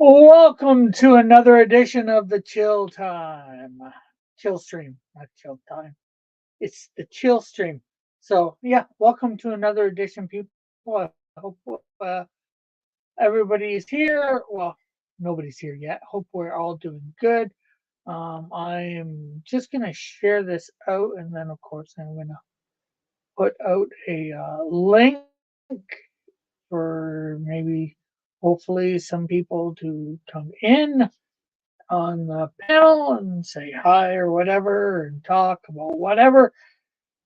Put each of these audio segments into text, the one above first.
Welcome to another edition of the Chill Time. Chill Stream, not Chill Time. It's the Chill Stream. So, yeah, welcome to another edition, people. I hope everybody is here. Well, nobody's here yet. Hope we're all doing good. I am just going to share this out, and then, of course, I'm going to put out a link for maybe, hopefully, some people to come in on the panel and say hi or whatever and talk about whatever.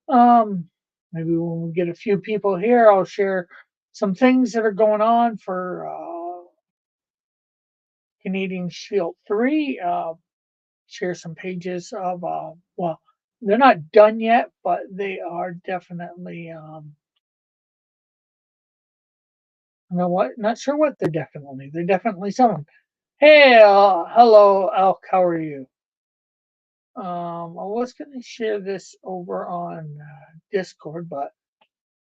Um, Maybe when we get a few people here, I'll share some things that are going on for Canadian Shield 3. Share some pages of, well, they're not done yet, but they are definitely, you know what? Not sure what they're definitely. They're definitely some. Hey, hello, Elk. How are you? I was going to share this over on Discord, but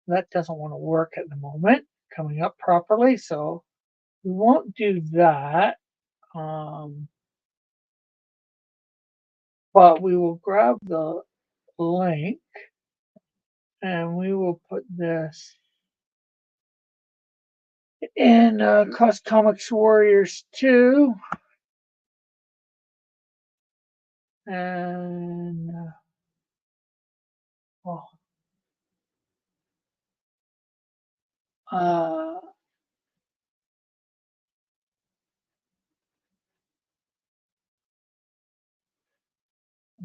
that doesn't want to work at the moment, coming up properly. So we won't do that. Um, but we will grab the link and we will put this in Cross Comics Warriors 2. And, oh, uh,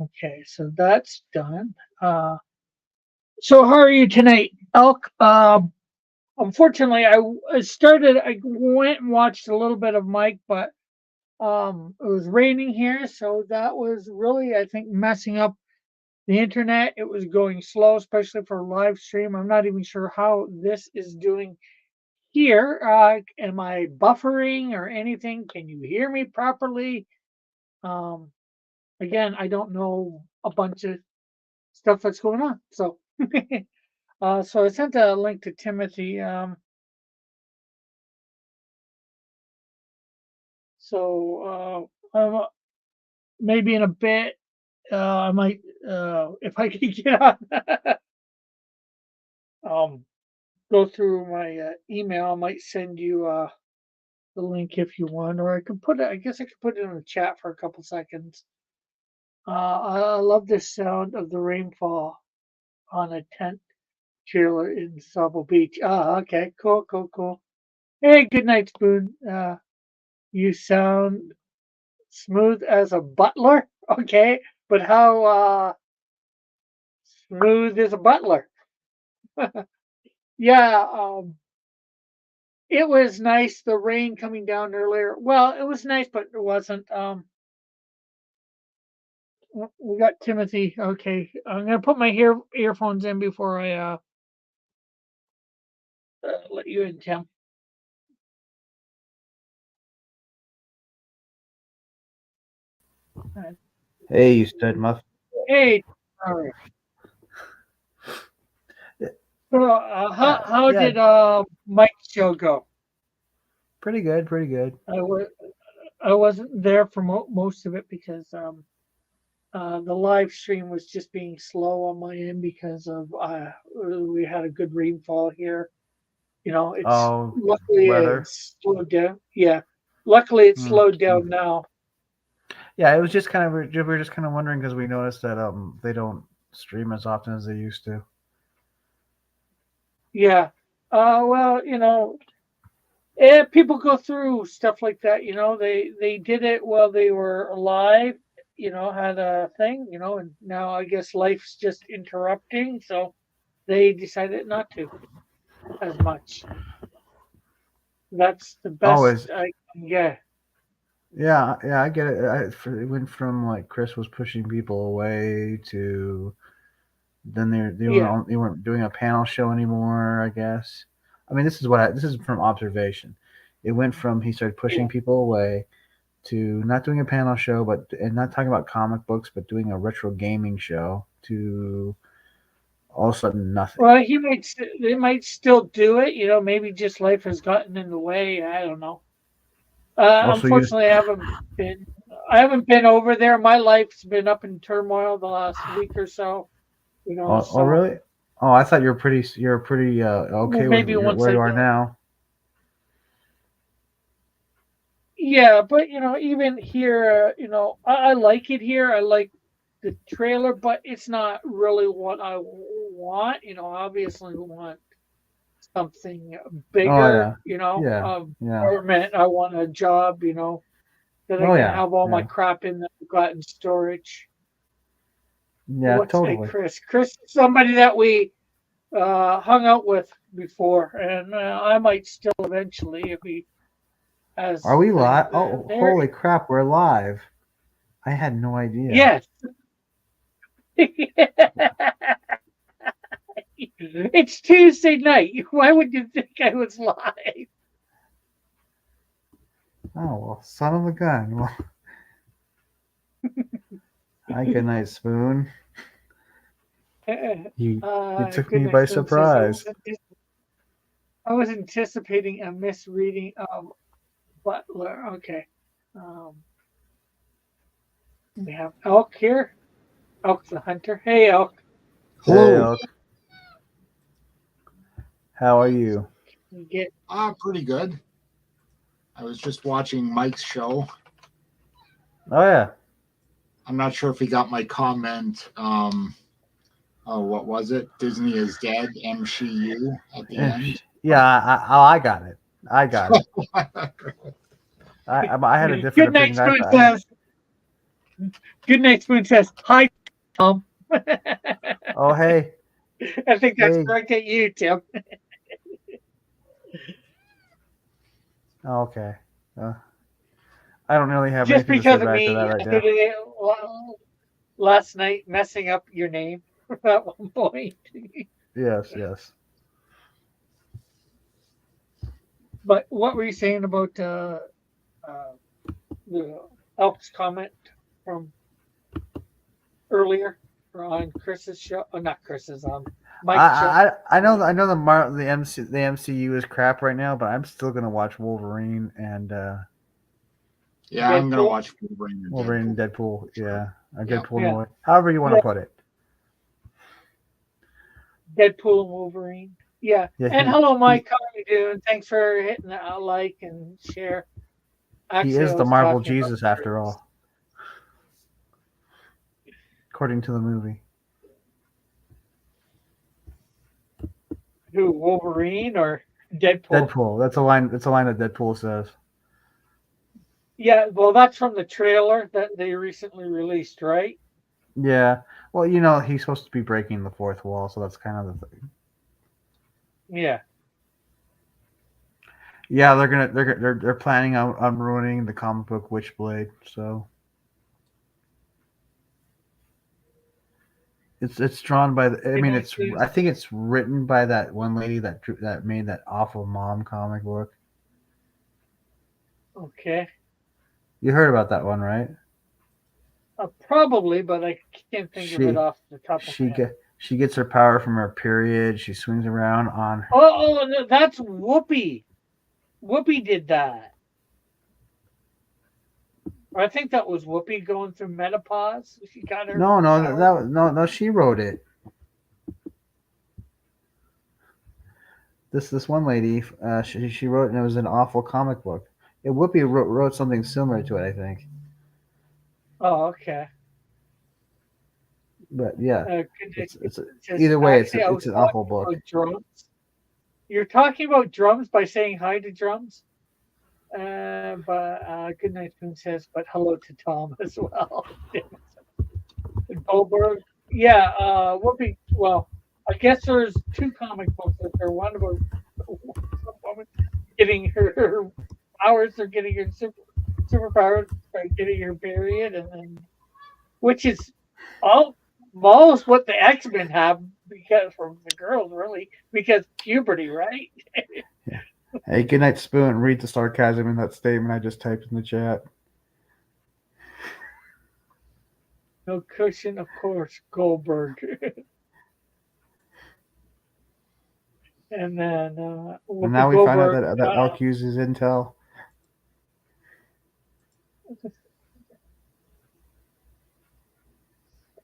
okay, so that's done. So how are you tonight, Elk? Unfortunately, I went and watched a little bit of Mike, but it was raining here, so that was really, I think, messing up the internet. It was going slow, especially for live stream. I'm not even sure how this is doing here. Am I buffering or anything? Can you hear me properly? Um, Again, I don't know a bunch of stuff that's going on. So, so I sent a link to Timothy. So maybe in a bit, I might, if I can get on, um, go through my email. I might send you the link if you want, or I can put it. I guess I could put it in the chat for a couple seconds. I love the sound of the rainfall on a tent trailer in Sabo Beach. Ah, okay, cool, cool, cool. Hey, good night, Spoon. You sound smooth as a butler. Okay, but how smooth is a butler? Yeah, it was nice. The rain coming down earlier. Well, it was nice, but it wasn't. We got Timothy. Okay, I'm gonna put my earphones in before I let you in, Tim. Hey, you stud muff. Hey, all right. So, how Yeah, did Mike's show go? pretty good, pretty good. I was I wasn't there for most of it because the live stream was just being slow on my end because of we had a good rainfall here. You know, it's Oh, luckily weather. it's slowed down. Yeah, luckily it's Mm. slowed down now. Yeah, it was just kind of we were just kind of wondering because we noticed that they don't stream as often as they used to. Yeah. Well, people go through stuff like that. They did it while they were alive. Had a thing. And now I guess life's just interrupting, so they decided not to as much. That's the Always. best I can get. Yeah, yeah, I get it. It went from like Chris was pushing people away to then Yeah, they weren't doing a panel show anymore. I guess. I mean, this is from observation. It went from he started yeah. pushing people away to not doing a panel show, but and not talking about comic books, but doing a retro gaming show. To all of a sudden nothing. Well, they might still do it. Maybe just life has gotten in the way. I don't know. Also, you. Unfortunately, I haven't been over there. My life's been up in turmoil the last week or so. Oh, So really? Oh, I thought you're pretty. You're pretty okay with maybe once where I you are get, now. yeah, but even here, I like it here. I like the trailer, but it's not really what I want. Obviously, we want something Oh bigger. yeah, yeah, yeah. Apartment. I want a job. That I Oh can yeah, have all my yeah, crap in that I've got in storage. yeah. What's Totally. Chris? Chris is somebody that we hung out with before, and I might still eventually if he Are has we things live? Oh, there. holy crap! We're live. I had no idea. Yes. It's Tuesday night. Why would you think I was live? Oh well, son of a gun. Well, hi, good night, Spoon. You took me Goodness, by Spoon says surprise. I was anticipating a misreading of Butler. Okay. Um, we have Elk here. Elk the hunter. Hey, Elk. Hey, Hello. Elk. How are you? You get Pretty good. I was just watching Mike's show. Oh yeah. I'm not sure if he got my comment. Oh, what was it? Disney is dead. MCU at the end. Yeah, I got it. I got it. I had a different Good night, opinion. Spoon says. Good night, Spoon says. Hi, Tom. Oh hey, I think that's hey. right at you, Tim. Oh, okay. Uh, I don't really have Just anything to say because of back to that me right now. last night messing up your name at one point. Yes, yes. But what were you saying about the Elks comment from earlier on Chris's show? Oh, not Chris's, Mike's show. I know the MCU is crap right now, but I'm still gonna watch Wolverine and Yeah, I'm gonna watch Wolverine and Wolverine Deadpool. and Deadpool. Yeah, Yep. Deadpool Yeah. Noir. However you want to put it. Deadpool and Wolverine. Yeah. Yeah, And hello, Mike. How are you doing? Thanks for hitting the like and share. he Actually, is I the was Marvel talking about Jesus after all, according to the movie. who, Wolverine or Deadpool? Deadpool. That's a line. That's a line that Deadpool says. Yeah, well, that's from the trailer that they recently released, right? Yeah. Well, he's supposed to be breaking the fourth wall, so that's kind of the thing. Yeah. Yeah, they're planning on ruining the comic book Witchblade. So it's drawn by I mean, I think it's written by that one lady that made that awful Mom comic book. Okay. You heard about that one, right? Probably, but I can't think of it off the top of my head. She gets her power from her period. She swings around on. Oh, no, that's Whoopi. Whoopi did that. I think that was Whoopi going through menopause. She got her. No, power. no. She wrote it. This one lady, she wrote, and it was an awful comic book. Yeah, Whoopi wrote something similar to it, I think. Oh, okay. But yeah, Just, either way, actually, it's an awful book. Drums. You're talking about drums by saying hi to drums. But good night, Spoon says, but hello to Tom as well. Goldberg. Yeah, Whoopi. Well, I guess there's two comic books that are one about some woman getting her powers or getting her superpowers by getting her period, and then which is almost what the X-Men have because from the girls really because puberty, right? Yeah. Hey, good night, Spoon. Read the sarcasm in that statement I just typed in the chat. No cushion, of course, Goldberg. And then And now we Goldberg, find out that Elk uses Intel.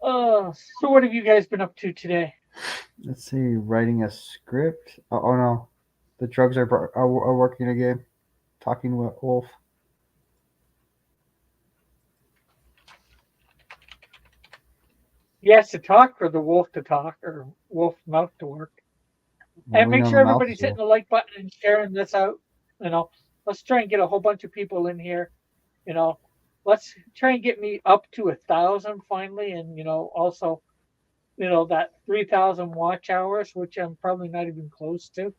So what have you guys been up to today? Let's see, writing a script. Oh no, the drugs are working again. Talking with Wolf. Yes, to talk, or the wolf to talk, or wolf mouth to work. Well, And we make know sure the mouth everybody's is hitting Wolf. the like button and sharing this out. You know, let's try and get a whole bunch of people in here. You know, let's try and get me up to 1,000 finally, and also that 3,000 watch hours, which I'm probably not even close to.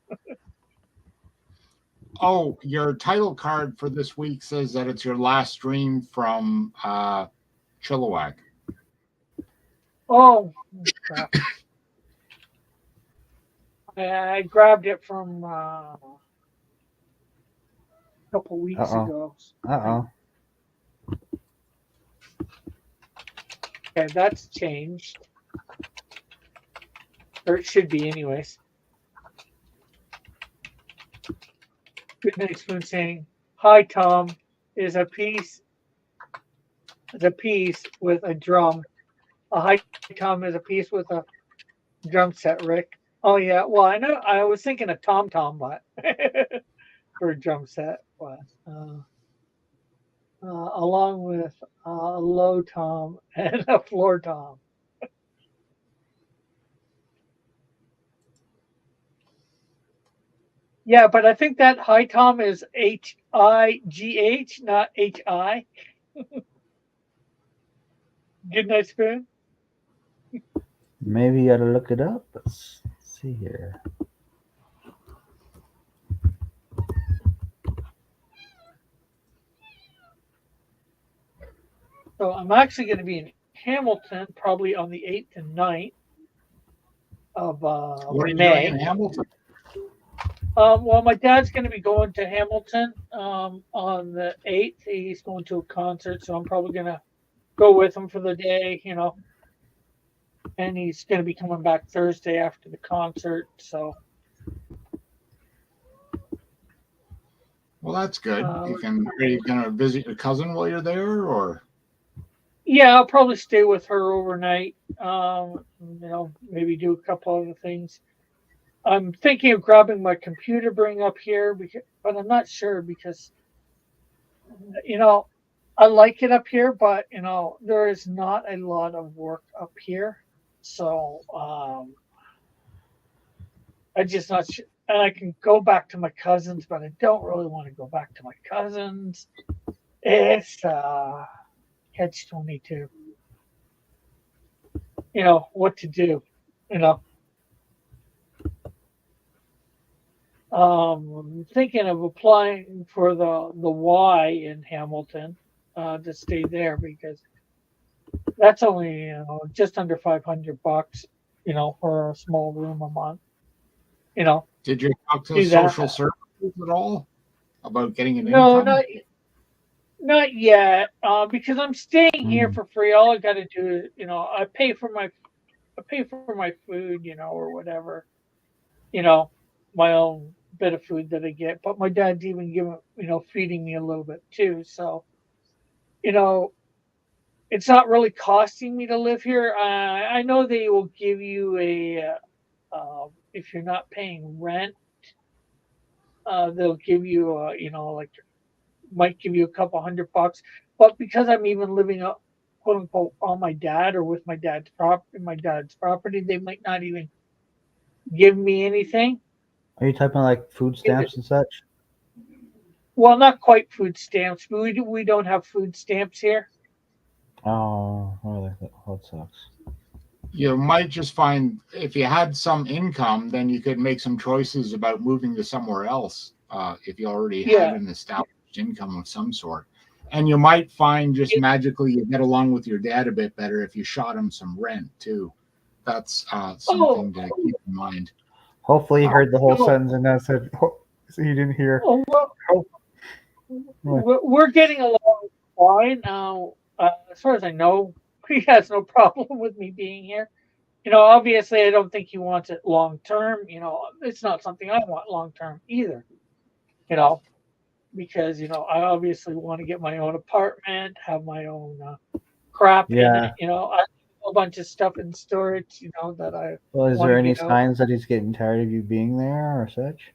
Oh, your title card for this week says that it's your last stream from Chilliwack. Oh crap! I grabbed it from a couple weeks Uh-oh. ago. Uh-oh. Okay, that's changed. Or it should be anyways. Good Night Spoon saying, "Hi Tom, is a piece with a drum. A hi Tom is a piece with a drum set, Rick." Oh yeah, well I know I was thinking a tom tom, but for a drum set, but along with a low tom and a floor tom. Yeah, but I think that high tom is HIGH, not HI. Good Night Spoon. Maybe you gotta look it up. Let's see here. So I'm actually going to be in Hamilton probably on the 8th and 9th of What are you doing May. in Hamilton? Well, my dad's going to be going to Hamilton on the 8th. He's going to a concert, so I'm probably going to go with him for the day, and he's going to be coming back Thursday after the concert. So, Well, that's good. Uh, Are you going to visit your cousin while you're there, or? yeah, I'll probably stay with her overnight. Maybe do a couple other things. I'm thinking of grabbing my computer, bring up here, but I'm not sure because I like it up here, but there is not a lot of work up here, so I just not sure. And I can go back to my cousins, but I don't really want to go back to my cousins. It's catch-22. What to do. I'm thinking of applying for the Y in Hamilton to stay there because that's only just under $500, for a small room a month. Did you talk to Do social that. services at all about getting an No, income? not yet. Because I'm staying here Mm. for free. All I got to do is, I pay for my food, or whatever, my own bit of food that I get. But my dad's even giving, feeding me a little bit too. So, it's not really costing me to live here. I know they will give you if you're not paying rent, they'll give you, like might give you a couple $100. But because I'm even living up, quote unquote, on my dad or with my dad's property, they might not even give me anything. Are you typing like food stamps and such? Well, not quite food stamps. We don't have food stamps here. Oh, that sucks. You might just find if you had some income, then you could make some choices about moving to somewhere else if you already had an established income of some sort. And you might find just magically you get along with your dad a bit better if you shot him some rent too. That's something to keep in mind. Hopefully, he heard the whole no. sentence and then said, so he didn't hear. Oh, well, we're getting along fine now. As far as I know, he has no problem with me being here. Obviously, I don't think he wants it long term. It's not something I want long term either. because I obviously want to get my own apartment, have my own crap in Yeah. it. I have a bunch of stuff in storage. That I Well, is want there to any get out. signs that he's getting tired of you being there or such?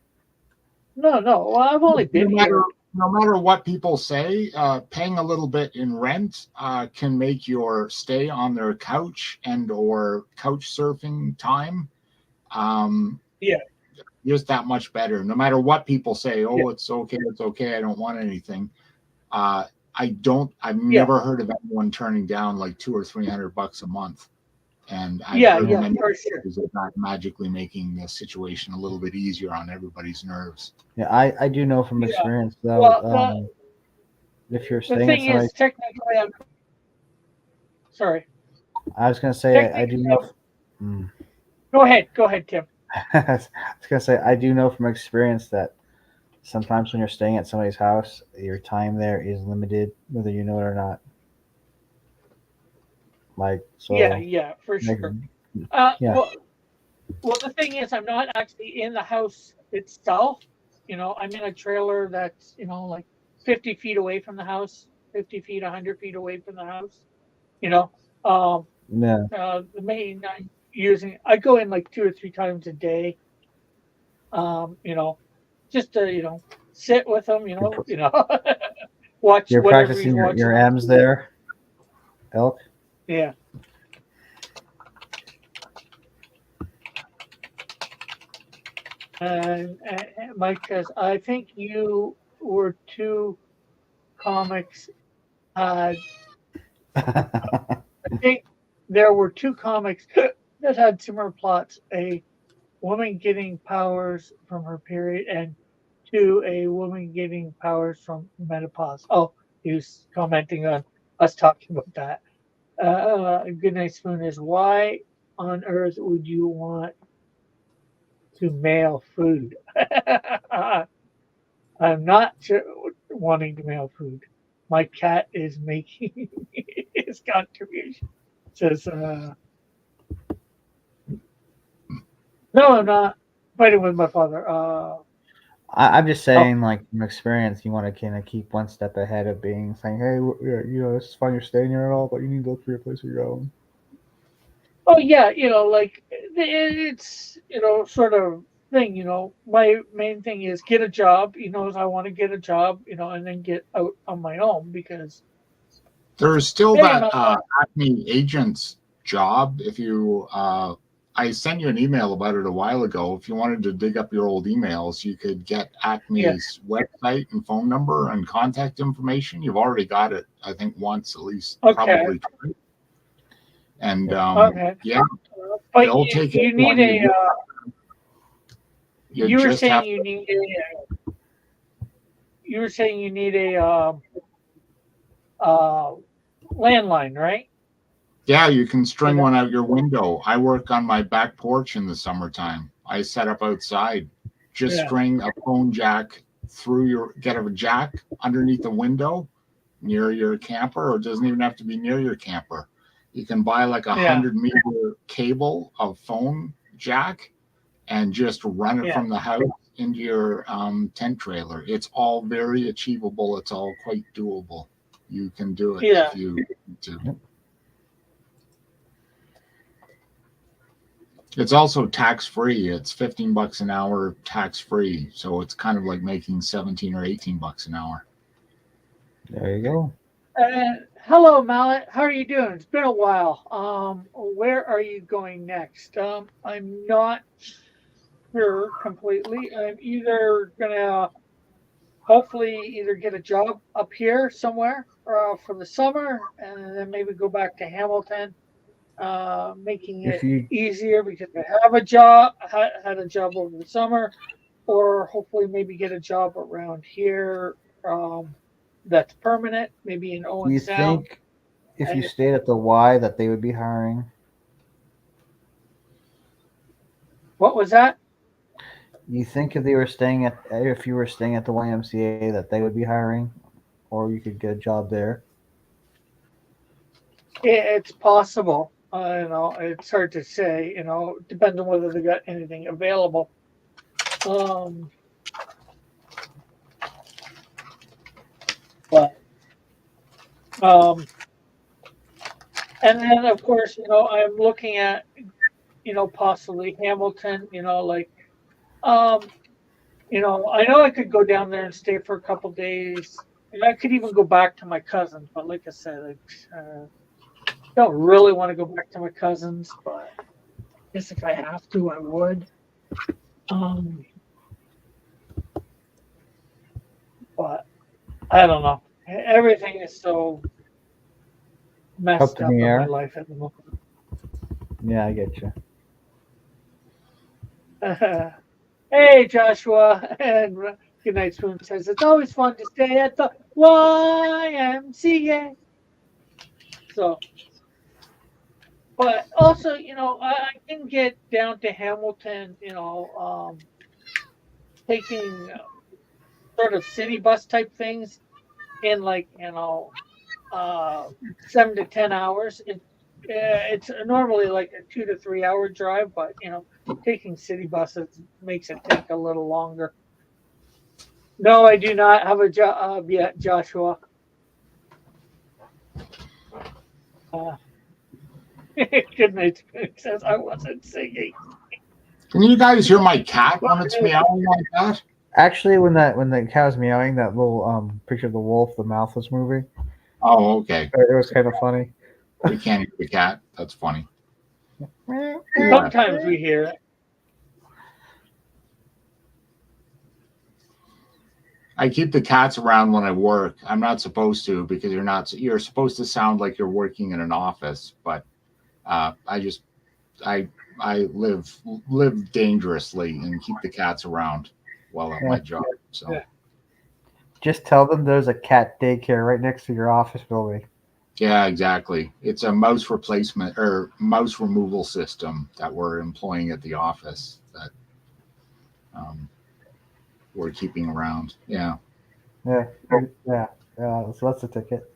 No, no. Well, I've only been here. No matter what people say, paying a little bit in rent can make your stay on their couch and or couch surfing time Yeah. just that much better. No matter what people say, Yeah. oh, it's okay, I don't want anything. I've Yeah. never heard of anyone turning down like $200 or $300 a month. And I've Yeah, heard yeah, many for sure. stories of that magically making the situation a little bit easier on everybody's nerves. Yeah, I do know from Yeah. experience though. Well, If you're the staying at thing somebody's, is, technically, sorry. I was gonna say I do know. Go ahead, Tim. I was gonna say I do know from experience that sometimes when you're staying at somebody's house, your time there is limited, whether you know it or not. Like so. Yeah, for like, sure. yeah. Well, the thing is, I'm not actually in the house itself. I'm in a trailer that's like 50 feet away from the house, 50 feet, 100 feet away from the house. Yeah. The main I'm using, I go in like 2 or 3 times a day. Just to sit with them. Watch You're whatever practicing he's your, watching. your M's there, Elk. Yeah. And Mike says, I think you were 2 comics. I think there were 2 comics that had similar plots: a woman getting powers from her period, and 2, a woman getting powers from menopause. Oh, he was commenting on us talking about that. Good Night Spoon is, why on earth would you want to mail food? I'm not wanting to mail food. My cat is making his contribution. Says, no, I'm not fighting with my father. I'm just saying, like from experience, you want to kind of keep one step ahead of being saying, "Hey, it's fine you're staying here at all, but you need to look for your place of your own." Oh yeah, like it's sort of thing. My main thing is get a job. I want to get a job. And then get out on my own, because There is still hey, that Acme agent's job. If you, I sent you an email about it a while ago. If you wanted to dig up your old emails, you could get Acme's website and phone number and contact information. You've already got it, I think, once at least, probably twice. And yeah, but they'll take it. You need a. You were saying have you need a. You were saying you need a landline, right? Yeah, you can string one out your window. I work on my back porch in the summertime. I set up outside. Just string a phone jack through get a jack underneath the window near your camper, or it doesn't even have to be near your camper. You can buy like 100-meter cable of phone jack and just run it from the house into your tent trailer. It's all very achievable. It's all quite doable. You can do it if you need to. It's also tax-free. It's $15 an hour tax-free. So it's kind of like making 17 or $18 an hour. There you go. Hello, Mallet. How are you doing? It's been a while. Where are you going next? I'm not sure completely. I'm either gonna hopefully either get a job up here somewhere for the summer, and then maybe go back to Hamilton, making it easier because I have a job. Had a job over the summer, or hopefully maybe get a job around here. That's permanent, maybe in Owen Do you Sound. think if you stayed at the Y that they would be hiring? What was that? You think if you were staying at the YMCA that they would be hiring, or you could get a job there? It's possible. It's hard to say. Depends on whether they got anything available. But and then of course, I'm looking at, possibly Hamilton, like I know I could go down there and stay for a couple days. And I could even go back to my cousins, but like I said, don't really want to go back to my cousins, but I guess if I have to, I would. Um, but I don't know. Everything is so messed in up the in my air. life at the moment. Yeah, I get you. Hey, Joshua. And Good Night Spoon says, it's always fun to stay at the YMCA. So, but also, I can get down to Hamilton, taking sort of city bus type things in like, 7 to 10 hours. It's normally like a 2 to 3 hour drive, but, taking city buses makes it take a little longer. No, I do not have a job yet, Joshua. Good Night Spoon says I wasn't singing. Can you guys hear my cat when it's meowing like that? Actually, when the cow's meowing, that little picture of the wolf, the mouth was moving. Oh, okay. It was kind of funny. We can't hear the cat. That's funny. Sometimes we hear it. I keep the cats around when I work. I'm not supposed to because you're supposed to sound like you're working in an office, but I live dangerously and keep the cats around while at my job. So Yeah. Just tell them there's a cat daycare right next to your office building. yeah, exactly. It's a mouse replacement or mouse removal system that we're employing at the office that we're keeping around. Yeah. Yeah. So that's the ticket.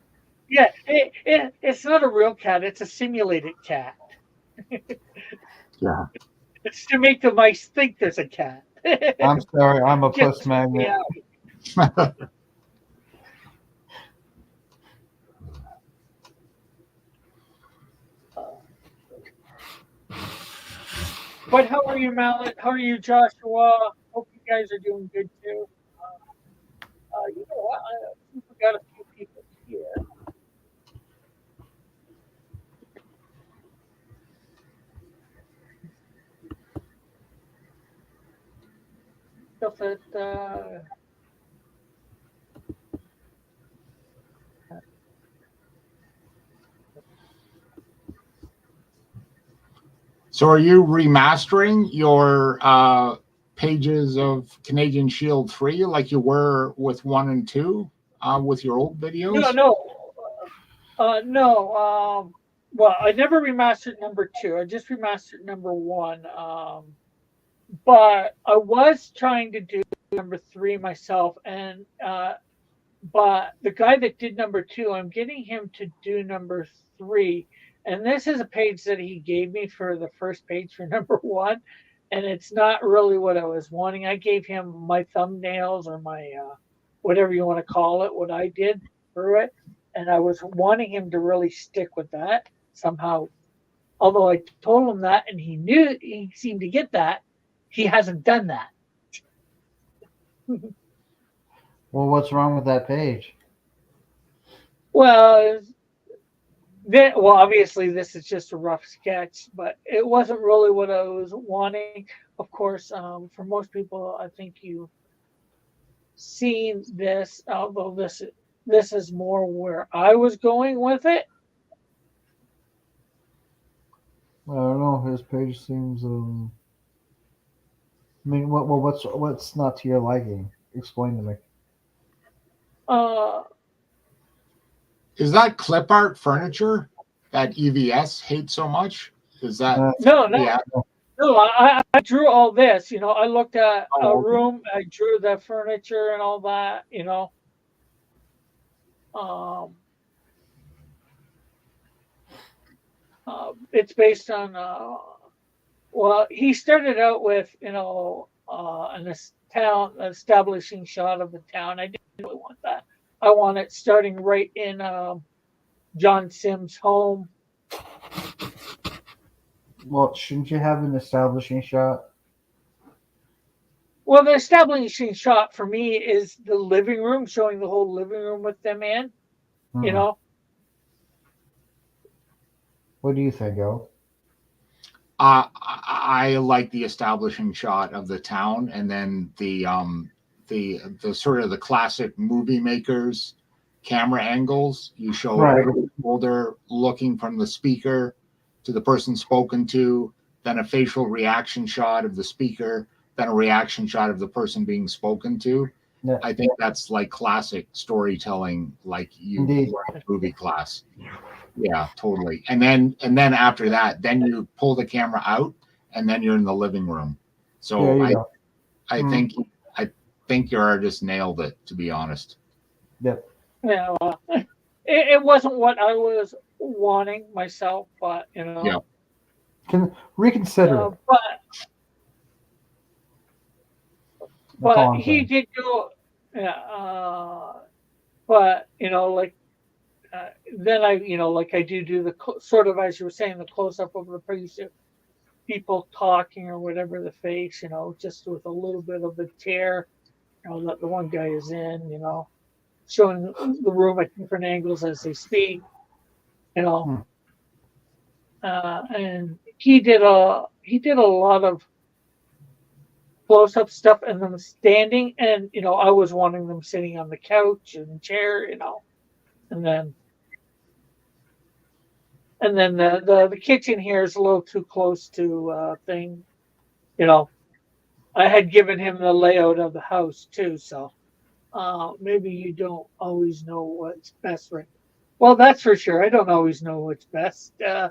Yeah, it's not a real cat. It's a simulated cat. Yeah. It's to make the mice think there's a cat. I'm sorry, I'm a Just puss magnet. yeah. But how are you, Mallet? How are you, Joshua? Hope you guys are doing good too. You know what? I forgot a few people here. Stuff that. So are you remastering your pages of Canadian Shield 3 like you were with 1 and 2 with your old videos? No. Well, I never remastered number 2. I just remastered number 1. But I was trying to do number 3 myself, and but the guy that did number 2, I'm getting him to do number 3. And this is a page that he gave me for the first page for number 1, and it's not really what I was wanting. I gave him my thumbnails or my whatever you want to call it, what I did through it, and I was wanting him to really stick with that somehow. Although I told him that, and he seemed to get that, he hasn't done that. Well, what's wrong with that page? Well, obviously this is just a rough sketch, but it wasn't really what I was wanting. Of course, for most people, I think you've seen this, although this is more where I was going with it. I don't know. His page seems. I mean, what's not to your liking? Explain to me. Is that clip art furniture that EVS hates so much? Is that No. yeah. No, I drew all this. I looked at a okay. room. I drew the furniture and all that. It's based on. Well, he started out with an town establishing shot of the town. I didn't really want that, I want it starting right in John Sims' home. Well, shouldn't you have an establishing shot? Well, the establishing shot for me is the living room, showing the whole living room with them in. You Hmm. know, What do you think, El? I like the establishing shot of the town, and then the sort of the classic movie makers camera angles. You show Right. every shoulder looking from the speaker to the person spoken to, then a facial reaction shot of the speaker, then a reaction shot of the person being spoken to. Yeah. I think that's like classic storytelling, like you Indeed. learn in movie class. Yeah, totally. And then after that, then you pull the camera out, and then you're in the living room. There So you I go. I think I think your artist nailed it, to be honest. Yep. yeah, it wasn't what I was wanting myself, but you know, Yeah. Can reconsider it. but That's all I'm he saying. did go, yeah, but you know, like then I, you know, like I do the sort of, as you were saying, the close up of the people talking or whatever, the face, you know, just with a little bit of the tear, you know, that the one guy is in, you know, showing the room at different angles as they speak, you know, and he did a lot of close up stuff and them standing, and you know, I was wanting them sitting on the couch and chair, you know, and then the kitchen here is a little too close to thing, you know. I had given him the layout of the house too, so maybe you don't always know what's best for. Well, that's for sure. I don't always know what's best. Uh,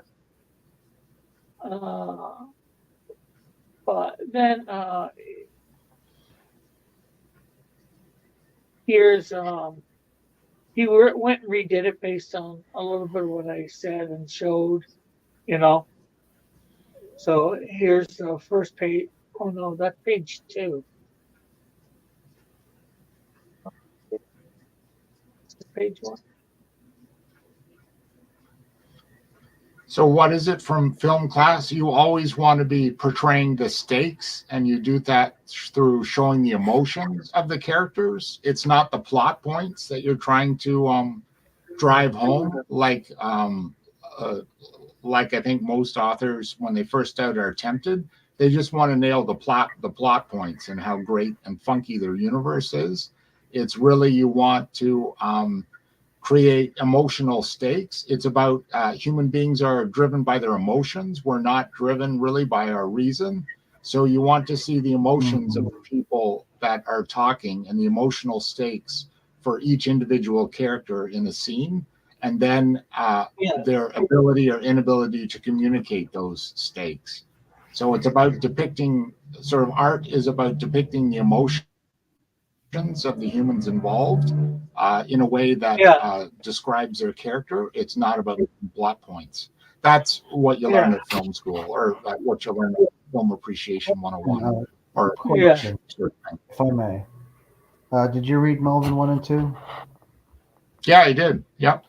but then here's went and redid it based on a little bit of what I said and showed, you know. So here's the first page. Oh no, that's page 2. Page 1. So what is it from film class? You always want to be portraying the stakes, and you do that through showing the emotions of the characters. It's not the plot points that you're trying to drive home, like I think most authors when they first start are tempted. They just want to nail the plot points and how great and funky their universe is. It's really you want to create emotional stakes. It's about human beings are driven by their emotions. We're not driven really by our reason. So you want to see the emotions of the people that are talking and the emotional stakes for each individual character in a scene, and then their ability or inability to communicate those stakes. So it's about depicting, sort of art is about depicting the emotions of the humans involved in a way that describes their character. It's not about plot points. That's what you learn at film school, or what you learn at Film Appreciation 101. Or question, if I may. Did you read Melvin 1 and 2? Yeah, I did. Yep.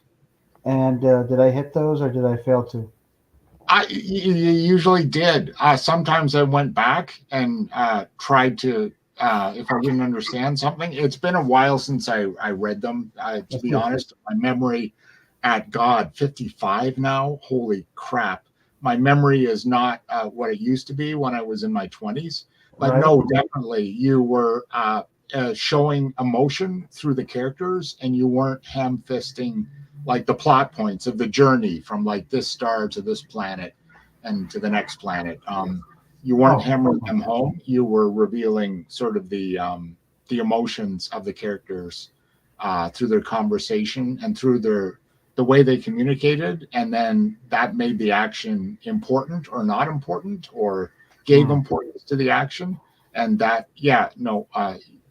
And did I hit those or did I fail to? You usually did. Sometimes I went back and tried to, if I didn't understand something. It's been a while since I read them. To be honest, my memory at 55 now, holy crap. My memory is not what it used to be when I was in my 20s. But no, definitely you were showing emotion through the characters, and you weren't ham-fisting like the plot points of the journey from like this star to this planet and to the next planet. You weren't hammering them home. You were revealing sort of the emotions of the characters through their conversation and through the way they communicated, and then that made the action important or not important, or gave importance to the action. And that,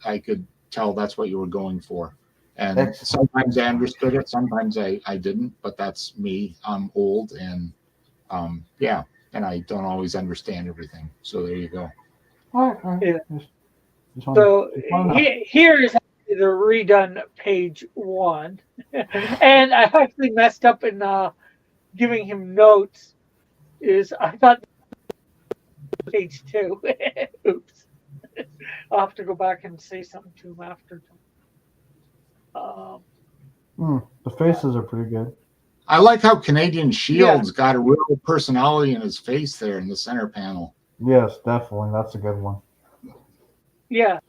I could tell that's what you were going for. And sometimes I understood it, sometimes I didn't, but that's me. I'm old, and and I don't always understand everything. So there you go. All right. Yeah. So here is how the redone page 1. And I actually messed up in giving him notes. I thought page 2. Oops. I'll have to go back and say something to him after. The faces are pretty good. I like how Canadian Shield's got a real personality in his face there in the center panel. Yes, definitely. That's a good one. Yeah.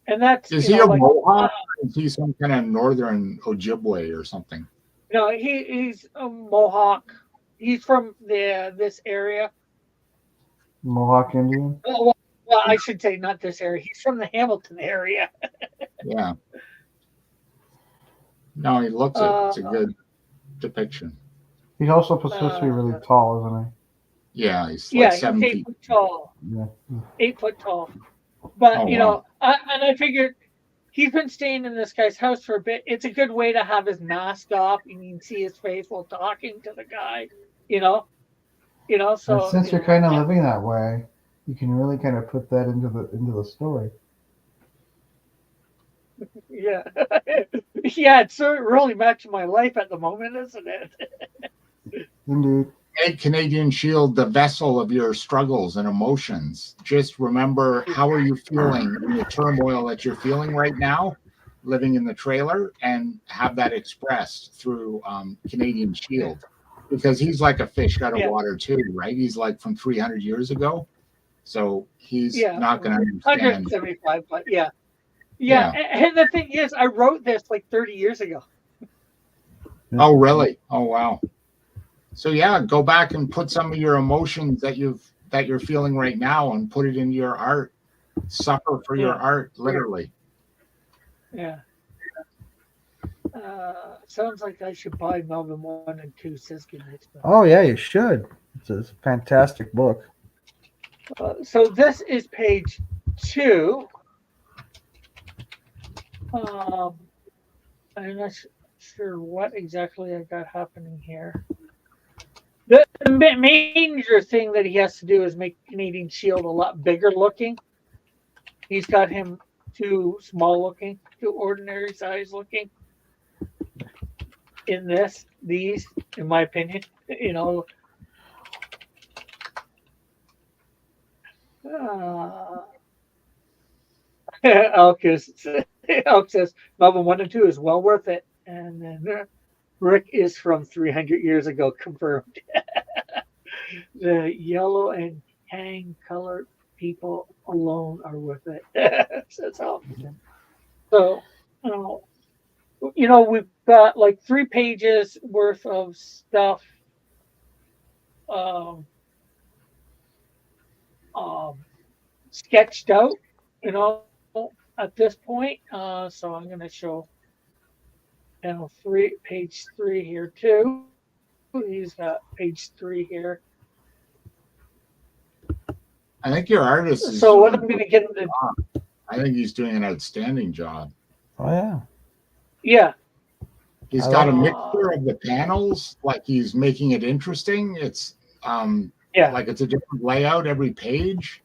And that's Is he a Mohawk? Is he some kind of northern Ojibwe or something? No, he's a Mohawk. He's from this area. Mohawk Indian? Well, I should say not this area. He's from the Hamilton area. Yeah. No, he looks it. It's a good depiction. He's also supposed to be really tall, isn't Yeah, he's like 7 he's 8 feet foot tall. he? Yeah. 8 foot tall. But, Oh, you know, I figured he's been staying in this guy's house for a bit. It's a good way to have his mask off and you can see his face while talking to the guy, you know. So And since you're kind of living that way, you can really kind of put that into the story. Yeah. Yeah, it's really matching my life at the moment, isn't it? Indeed. Make Canadian Shield the vessel of your struggles and emotions. Just remember, how are you feeling in the turmoil that you're feeling right now, living in the trailer, and have that expressed through Canadian Shield. Because he's like a fish out of water too, right? He's like from 300 years ago. So he's not going to understand. 175, but yeah. And the thing is, I wrote this like 30 years ago. Oh, really? Oh, wow. So yeah, go back and put some of your emotions that you're feeling right now and put it into your art. Suffer for your art, literally. Yeah. Sounds like I should buy Melvin 1 and 2, says Goodnight. Oh yeah, you should. It's a fantastic book. So this is page 2. I'm not sure what exactly I got happening here. The major thing that he has to do is make Canadian Shield a lot bigger looking. He's got him too small looking, too ordinary size looking. In these, in my opinion, Elk says Melvin 1 and 2 is well worth it, and then Rick is from 300 years ago, confirmed. The yellow and hang colored people alone are worth it. That's all. So, we've got like 3 pages worth of stuff sketched out, at this point. So I'm going to show page 3 here too. He's got page 3 here. I think your artist is. So what I'm going to get into. I think he's doing an outstanding job. Oh yeah. Yeah. He's got a mixture of the panels, like he's making it interesting. It's like it's a different layout every page.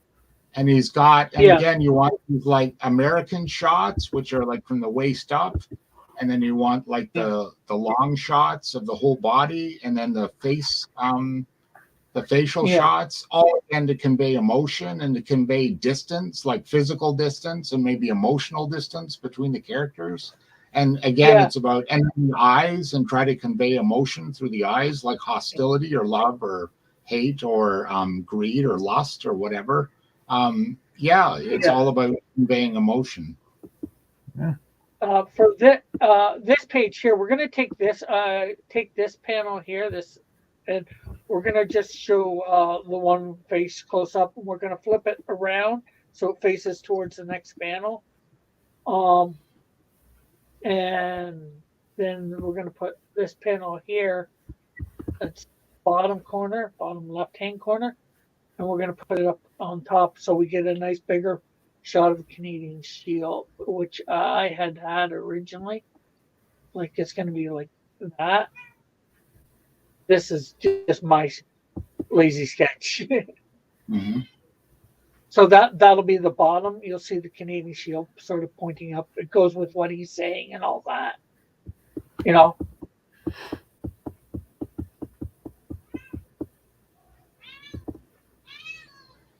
And he's got, again, you want these like American shots, which are like from the waist up. And then you want like the long shots of the whole body, and then the face, the facial shots, all again to convey emotion and to convey distance, like physical distance and maybe emotional distance between the characters. And again, it's about the eyes and try to convey emotion through the eyes, like hostility or love or hate or greed or lust or whatever. It's all about conveying emotion. Yeah. For this page here, we're going to take this panel here, and we're going to just show the one face close up, and we're going to flip it around so it faces towards the next panel. And then we're going to put this panel here, that's bottom left-hand corner, and we're going to put it up on top so we get a nice bigger shot of the Canadian Shield, which I had originally. Like it's going to be like that. This is just my lazy sketch. Mm-hmm. So that'll be the bottom. You'll see the Canadian shield sort of pointing up. It goes with what he's saying and all that. You know.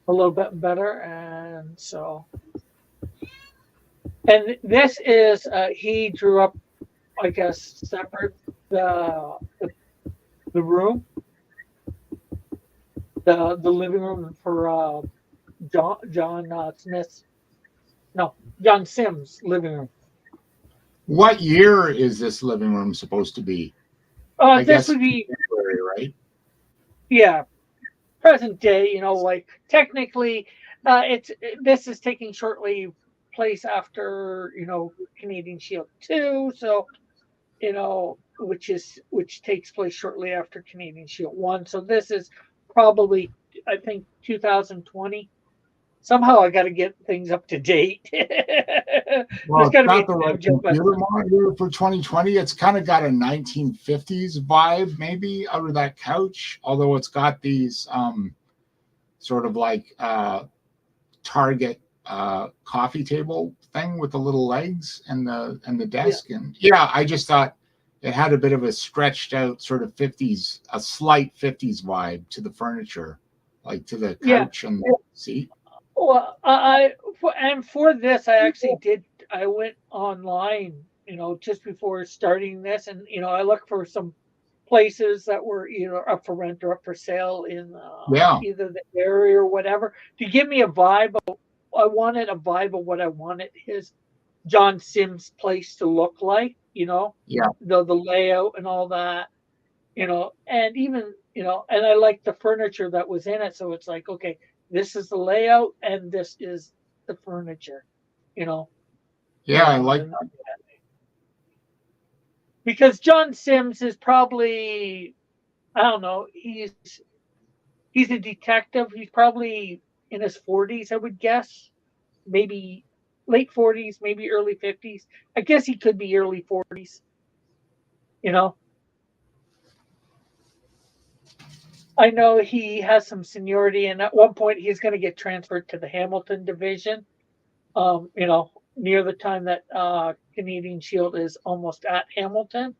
A little bit better, and so. And this is he drew up, I guess, separate the room, the living room for John Smith's, no, John Sims' living room. What year is this living room supposed to be? I This guess would be February, right? yeah, present day. You know, like technically, this is taking shortly place after Canadian Shield 2, so which takes place shortly after Canadian Shield 1. So this is probably, I think, 2020. Somehow I got to get things up to date. Well, There's got it's to be not the right computer monitor for 2020. It's kind of got a 1950s vibe, maybe, out of that couch. Although it's got these sort of like Target coffee table thing with the little legs and the desk. And yeah, I just thought it had a bit of a stretched out sort of 50s, a slight 50s vibe to the furniture, like to the couch and the seat. Well, for this, I went online, just before starting this, and I looked for some places that were either up for rent or up for sale in either the area or whatever, to give me a vibe of. I wanted a vibe of what I wanted his John Sims place to look like, the layout and all that, and even, and I like the furniture that was in it. So it's like, okay, this is the layout and this is the furniture, Yeah, I like that. Because John Sims is probably, I don't know, he's a detective. He's probably in his 40s, I would guess. Maybe late 40s, maybe early 50s. I guess he could be early 40s. I know he has some seniority, and at one point he's going to get transferred to the Hamilton division. Near the time that Canadian Shield is almost at Hamilton.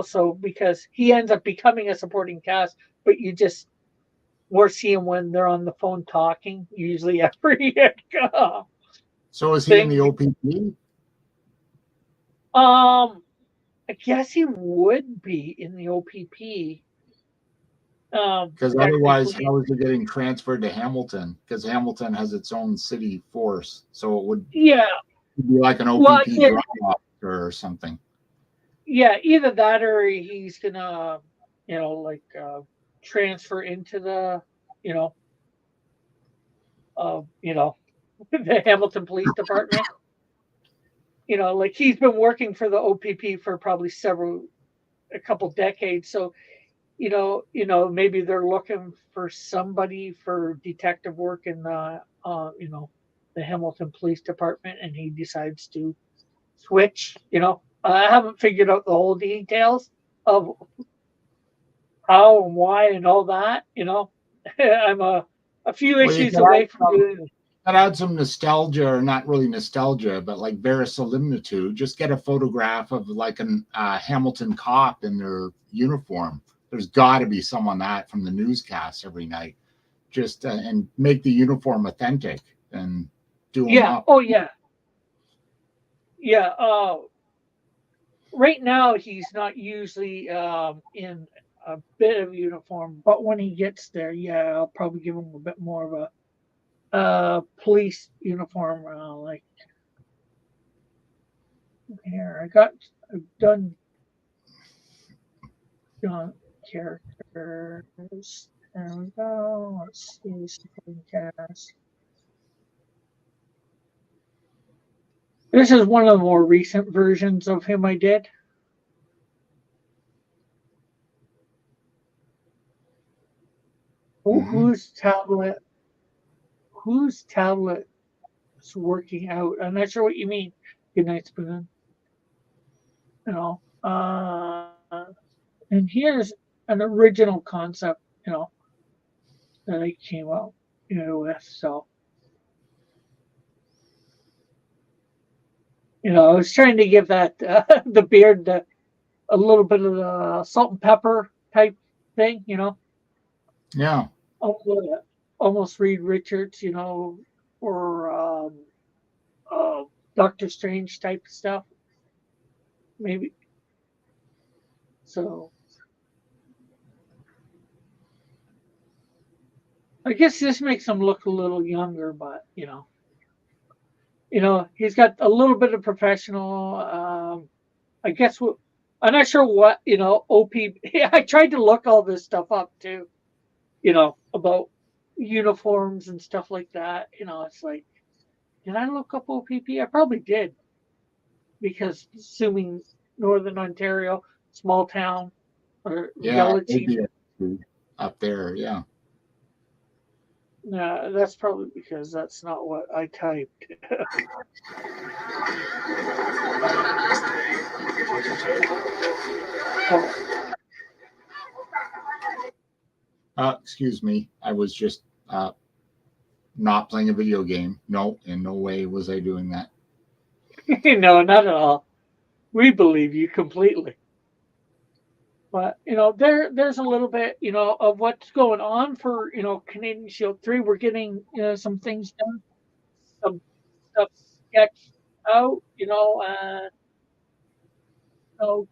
So because he ends up becoming a supporting cast, but you just more see him when they're on the phone talking, usually every So is he in the OPP? I guess he would be in the OPP. Because otherwise, how is he getting transferred to Hamilton? Because Hamilton has its own city force, so it would be like an OPP drop-off or something. Yeah, either that or he's gonna, transfer into the, the Hamilton Police Department. Like he's been working for the OPP for probably a couple decades. So, maybe they're looking for somebody for detective work in the, the Hamilton Police Department, and he decides to switch. I haven't figured out the whole details of how and why and all that. I'm a few issues away from doing it. That adds some nostalgia, or not really nostalgia, but like verisimilitude. Just get a photograph of like a Hamilton cop in their uniform. There's got to be someone that from the newscasts every night, just and make the uniform authentic and do them up. Oh yeah. Right now he's not usually in a bit of uniform, but when he gets there, I'll probably give him a bit more of a police uniform. Like here, I've done characters. There we go. Let's see, supporting cast. This is one of the more recent versions of him I did. Whose tablet is working out? I'm not sure what you mean. Good night, Spoon. And here's an original concept, that I came up, with. So I was trying to give that the beard a little bit of the salt and pepper type thing, Yeah. almost, almost Reed Richards, or uh, Doctor Strange type stuff, maybe. So I guess this makes him look a little younger, but he's got a little bit of professional. I guess what I'm not sure what OP. I tried to look all this stuff up too, about uniforms and stuff like that. It's like, did I look up OPP? I probably did because assuming Northern Ontario, small town or Yeah. village. Maybe up there. Yeah. No, that's probably because that's not what I typed. Oh, Excuse me. I was just not playing a video game. No, in no way was I doing that. no, not at all. We believe you completely. But there's a little bit of what's going on for Canadian Shield 3. We're getting some things done, some stuff sketched out, and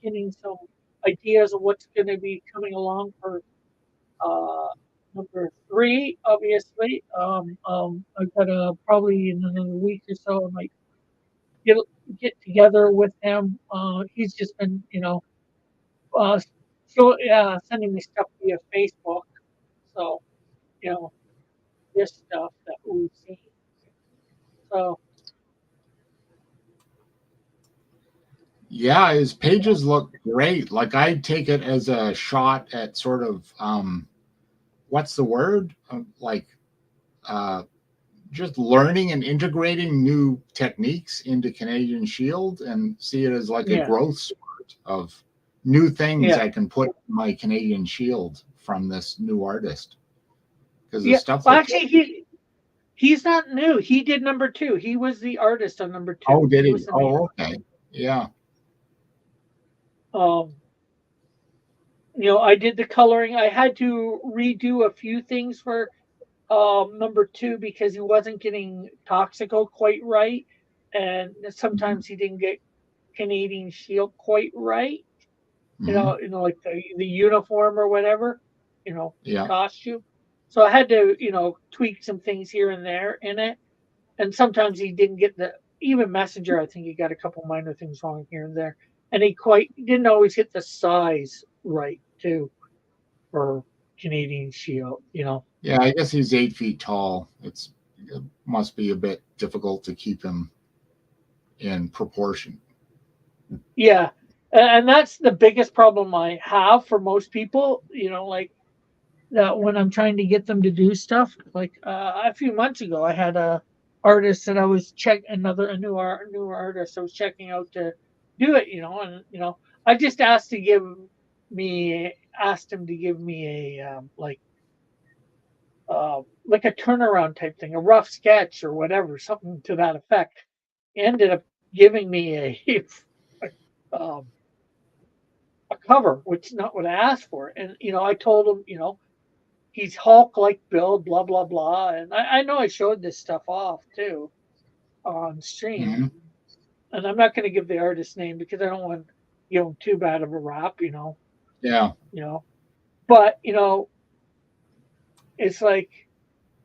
getting some ideas of what's going to be coming along for uh, number 3. Obviously, I've got probably in another week or so. I might get together with him. He's just been uh, sending me stuff via Facebook. So, you know, this stuff that we've seen. So, Yeah, his pages look great. Like I take it as a shot at sort of what's the word? Like uh just learning and integrating new techniques into Canadian Shield and see it as like a yeah, growth spurt of new things yeah, I can put in my Canadian Shield from this new artist. Because the yeah. stuff Well, looks actually, he's not new. He did number 2. He was the artist on number 2. oh, did He he? was the main. Oh, okay. Yeah. Um, I did the coloring. I had to redo a few things for number 2 because he wasn't getting Toxico quite right, and Hmm. sometimes he didn't get Canadian Shield quite right. Hmm. Like the uniform or whatever, the Yeah. costume. So I had to, tweak some things here and there in it. And sometimes he didn't get the even Messenger. I think he got a couple minor things wrong here and there, and he didn't always hit the size right too for Canadian Shield. Yeah, I guess he's 8 feet tall. It must be a bit difficult to keep him in proportion. Yeah, and that's the biggest problem I have for most people. Like that when I'm trying to get them to do stuff. Like a few months ago, I had a artist that I was a newer artist I was checking out to do it. And I just asked him to give me a like a turnaround type thing, a rough sketch or whatever, something to that effect. He ended up giving me um, a cover, which is not what I asked for. And I told him, he's Hulk like build, blah blah blah. And I know I showed this stuff off too on stream, Hmm. and I'm not going to give the artist name because I don't want too bad of a rap, Yeah. you know. But it's like,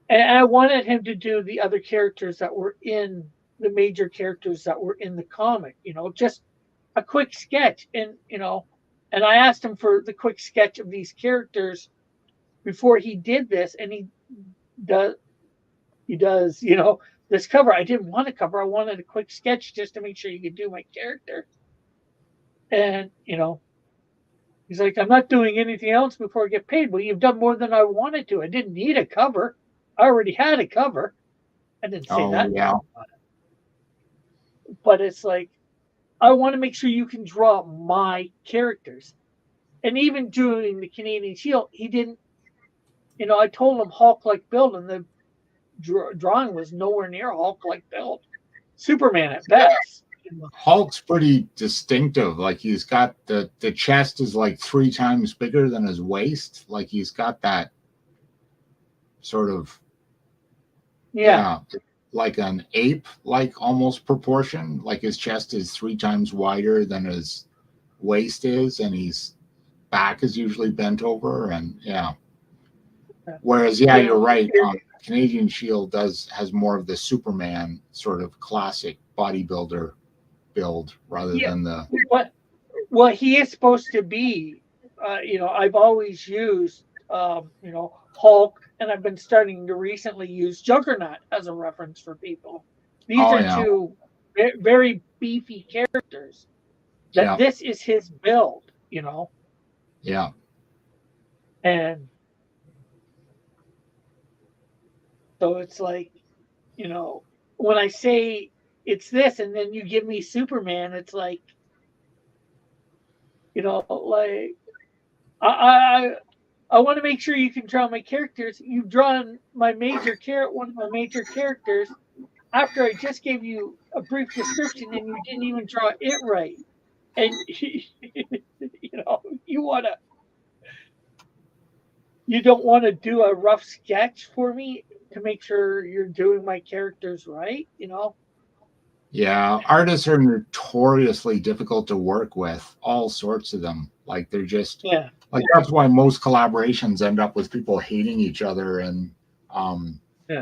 and I wanted him to do the other characters that were in the major characters that were in the comic, just a quick sketch, and I asked him for the quick sketch of these characters before he did this, and does he does, this cover. I didn't want a cover. I wanted a quick sketch just to make sure you could do my character. And, he's like, I'm not doing anything else before I get paid. Well, you've done more than I wanted to. I didn't need a cover. I already had a cover. I didn't say Oh, that yeah. to him, but it's like, I want to make sure you can draw my characters. And even doing the Canadian Shield, he didn't, I told him Hulk like build, and the drawing was nowhere near Hulk like build. Superman at best. Hulk's pretty distinctive. Like he's got the chest is like 3 times bigger than his waist. Like he's got that sort of like an ape like almost proportion. Like his chest is 3 times wider than his waist is, and his back is usually bent over, and whereas you're right, Canadian Shield has more of the Superman sort of classic bodybuilder build rather than the what he is supposed to be. I've always used Hulk, and I've been starting to recently use Juggernaut as a reference for people. These are two very beefy characters. This is his build, Yeah. And so it's like, when I say it's this, and then you give me Superman, it's like, like I want to make sure you can draw my characters. You've drawn my one of my major characters after I just gave you a brief description, and you didn't even draw it right. And you don't want to do a rough sketch for me to make sure you're doing my characters right, Yeah, artists are notoriously difficult to work with, all sorts of them. Like they're just like that's why most collaborations end up with people hating each other and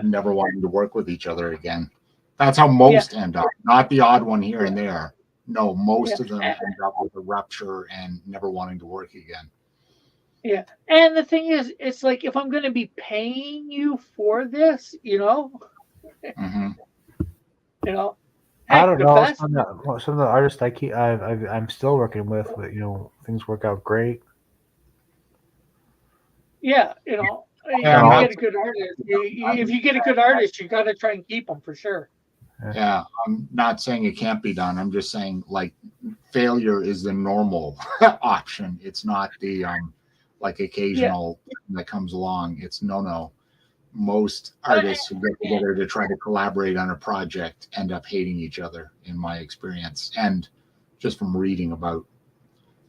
never wanting to work with each other again. That's how most end up, not the odd one here and there. No, most of them end up with a rupture and never wanting to work again. Yeah, and the thing is, it's like if I'm going to be paying you for this, Mm-hmm. I don't know. Some of the artists I'm still working with, but things work out great. Yeah, you get a good artist. If you get a good artist, you got to try and keep them for sure. Yeah, I'm not saying it can't be done. I'm just saying like failure is the normal option. It's not the like occasional that comes along. It's no. Most artists who get together to try to collaborate on a project end up hating each other, in my experience, and just from reading about.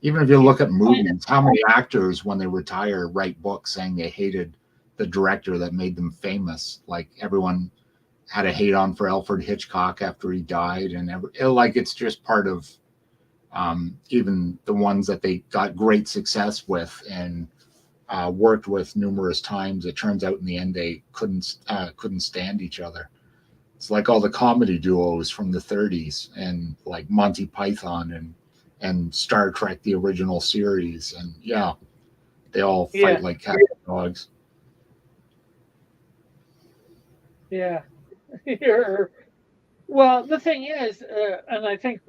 Even if you look at movies, how many actors, when they retire, write books saying they hated the director that made them famous? Like everyone had a hate on for Alfred Hitchcock after he died, and it's just part of even the ones that they got great success with and worked with numerous times. It turns out in the end they couldn't stand each other. It's like all the comedy duos from the 30s and like Monty Python and Star Trek, the original series, and they all fight like cats and dogs. Yeah. Well, the thing is, and I think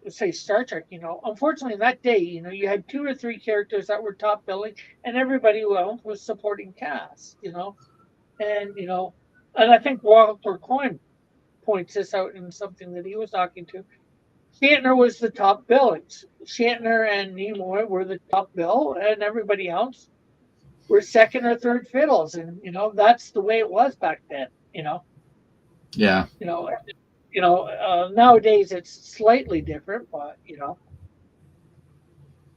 say Star Trek, unfortunately that day, you had 2 or 3 characters that were top billing, and everybody else was supporting cast, and and I think Walter Coyne points this out in something that he was talking to. Shatner was the top billings. Shatner and Nimoy were the top bill, and everybody else were second or third fiddles, and that's the way it was back then. Yeah. Nowadays it's slightly different, but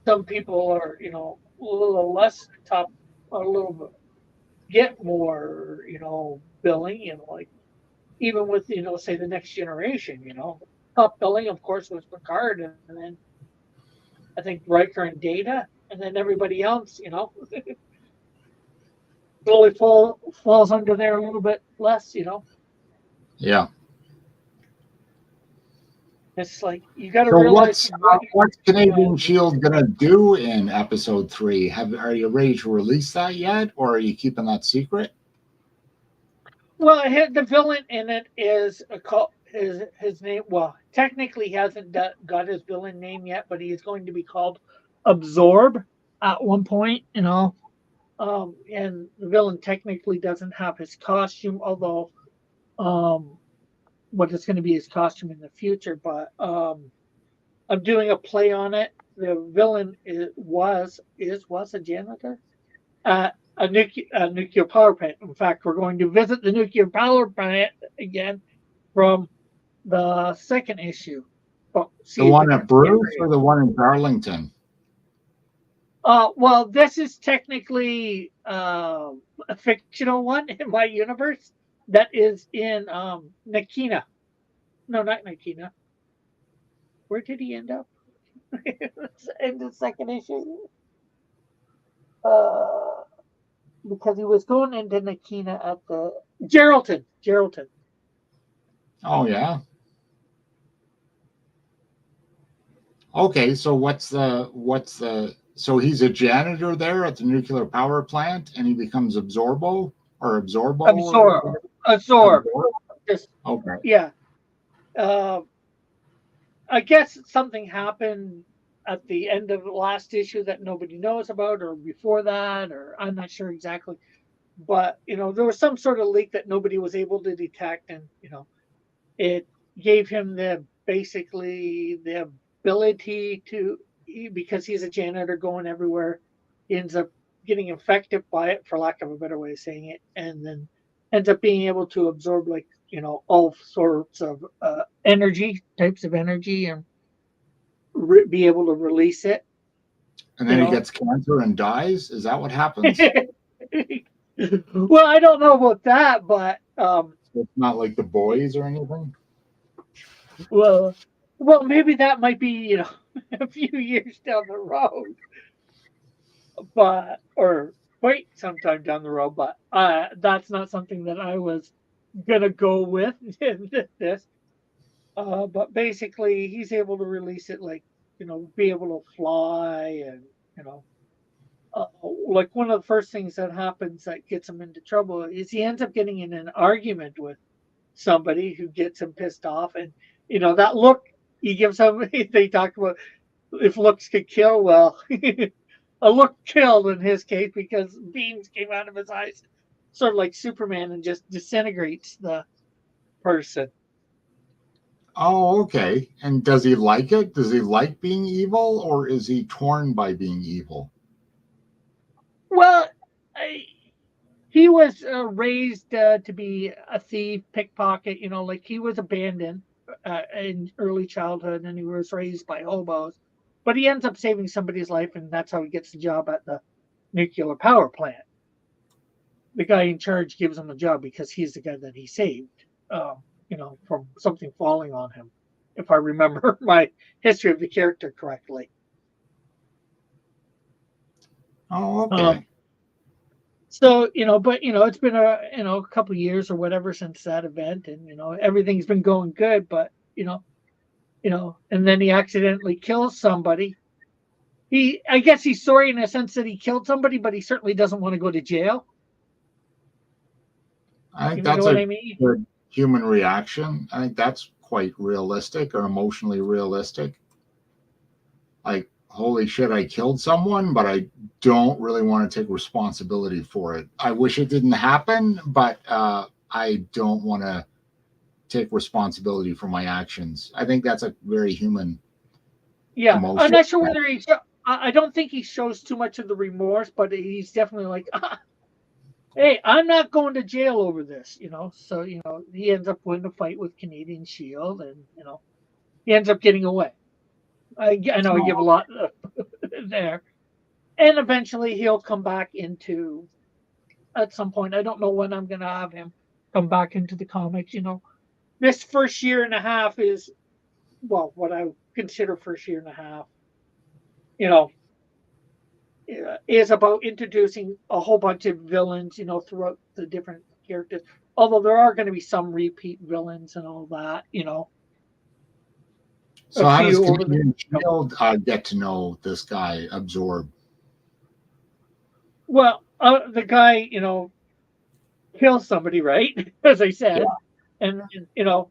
some people are a little less top, a little bit get more billing, like even with say the Next Generation, top billing of course was Picard, and then I think Riker and Data, and then everybody else really falls under there a little bit less. Yeah. It's like you got to So realize what's Canadian Shield gonna do in episode 3? Are you ready to release that yet, or are you keeping that secret? Well, the villain in it is his name. Well, technically he hasn't got his villain name yet, but he is going to be called Absorb at one point. And the villain technically doesn't have his costume, although what is going to be his costume in the future. But I'm doing a play on it. The villain was a janitor at a nuclear power plant. In fact, we're going to visit the nuclear power plant again from the second issue. Well, see The if one I at can Bruce remember. or the one in Darlington? Well, this is technically a fictional one in my universe that is in Nakina. No, not Nakina. Where did he end up? In the second issue? Uh, because he was going into Nakina at the Geraldton. Geraldton. Oh yeah. Okay, so so he's a janitor there at the nuclear power plant, and he becomes Absorbo or Absorbo or Absorb. Absorb. Absorb? Just Okay. yeah. Uh, I guess something happened at the end of the last issue that nobody knows about, or before that, or I'm not sure exactly. But there was some sort of leak that nobody was able to detect, and it gave him basically the ability to, because he's a janitor going everywhere, he ends up getting infected by it, for lack of a better way of saying it, and then ends up being able to absorb all sorts of energy types of energy, and be able to release it. And then You he know. gets cancer and dies. Is that what happens? Well, I don't know about that, but It's not like The Boys or anything. well, maybe that might be a few years down the road, but or wait sometime down the road. But that's not something that I was gonna go with in this. But basically, he's able to release it, be able to fly, and you know, like one of the first things that happens that gets him into trouble is he ends up getting in an argument with somebody who gets him pissed off, and that look he gives him. They talk about if looks could kill. Well, a look killed in his case because beams came out of his eyes, sort of like Superman, and just disintegrates the person. Oh, okay. And does he like it? Does he like being evil, or is he torn by being evil? Well, he was raised to be a thief, pickpocket. Like he was abandoned in early childhood, and he was raised by hobos. But he ends up saving somebody's life, and that's how he gets the job at the nuclear power plant. The guy in charge gives him a job because he's the guy that he saved, from something falling on him, if I remember my history of the character correctly. Oh, okay. So, but it's been a couple of years or whatever since that event, and everything's been going good, but and then he accidentally kills somebody. I guess he's sorry in a sense that he killed somebody, but he certainly doesn't want to go to jail. I think You know that's what a I mean? good human reaction. I think that's quite realistic or emotionally realistic. Like, holy shit, I killed someone, but I don't really want to take responsibility for it. I wish it didn't happen, but I don't want to take responsibility for my actions. I think that's a very human emotion. I'm not sure whether I don't think he shows too much of the remorse, but he's definitely like, hey, I'm not going to jail over this, So, he ends up winning a fight with Canadian Shield, and, he ends up getting away. I know I give a lot there. And eventually he'll come back into, at some point, I don't know when I'm going to have him come back into the comics, This first year and a half is, well, what I consider first year and a half, is about introducing a whole bunch of villains, throughout the different characters. Although there are going to be some repeat villains and all that, So how does Canadian Shield get to know this guy, Absorb? Well, the guy, kills somebody, right? As I said. Yeah. And,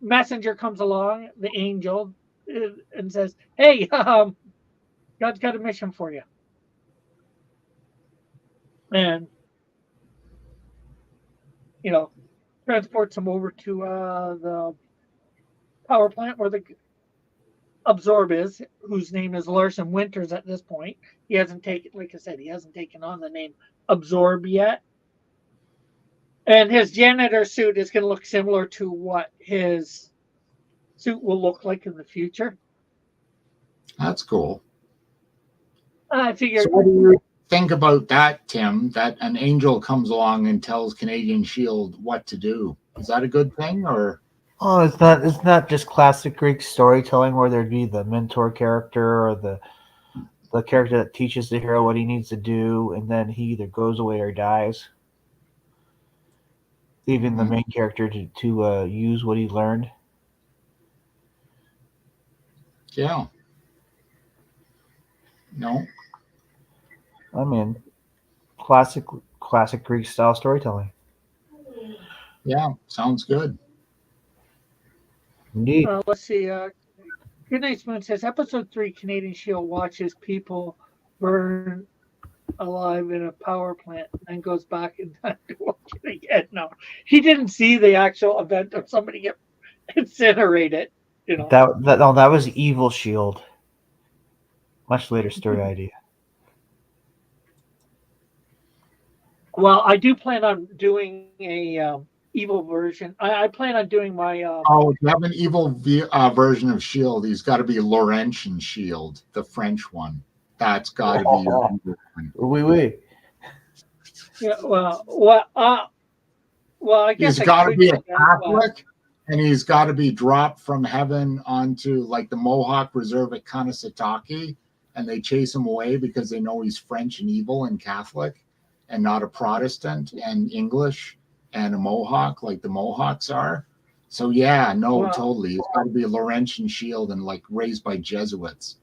Messenger comes along, the angel, and says, hey, God's got a mission for you. And, transports him over to the power plant where the Absorb is, whose name is Larson Winters at this point. He hasn't taken, like I said, he hasn't taken on the name Absorb yet. And his janitor suit is going to look similar to what his suit will look like in the future. That's cool. I figure. So what do you think about that, Tim? That an angel comes along and tells Canadian Shield what to do. Is that a good thing, or? Oh, it's not just classic Greek storytelling where there'd be the mentor character or the character that teaches the hero what he needs to do, and then he either goes away or dies, leaving the main character to use what he learned. Yeah. No. I mean, classic Greek style storytelling. Yeah, sounds good. Indeed. Let's see. Good Night Spoon says episode 3 Canadian Shield watches people burn alive in a power plant and then goes back in time to watch it again. No, he didn't see the actual event of somebody get incinerated. You know, that was Evil Shield. Much later story idea. Well, I do plan on doing a evil version. I plan on doing my. Oh, if you have an evil version of Shield, he's got to be Laurentian Shield, the French one. That's got to be your evil one. Oui. Yeah, I guess He's got to be a Catholic, and he's got to be dropped from heaven onto like the Mohawk Reserve at Kanesatake, and they chase him away because they know he's French and evil and Catholic, and not a Protestant and English and a Mohawk like the Mohawks are. So yeah, no, totally. It's got to be a Laurentian Shield and like raised by Jesuits.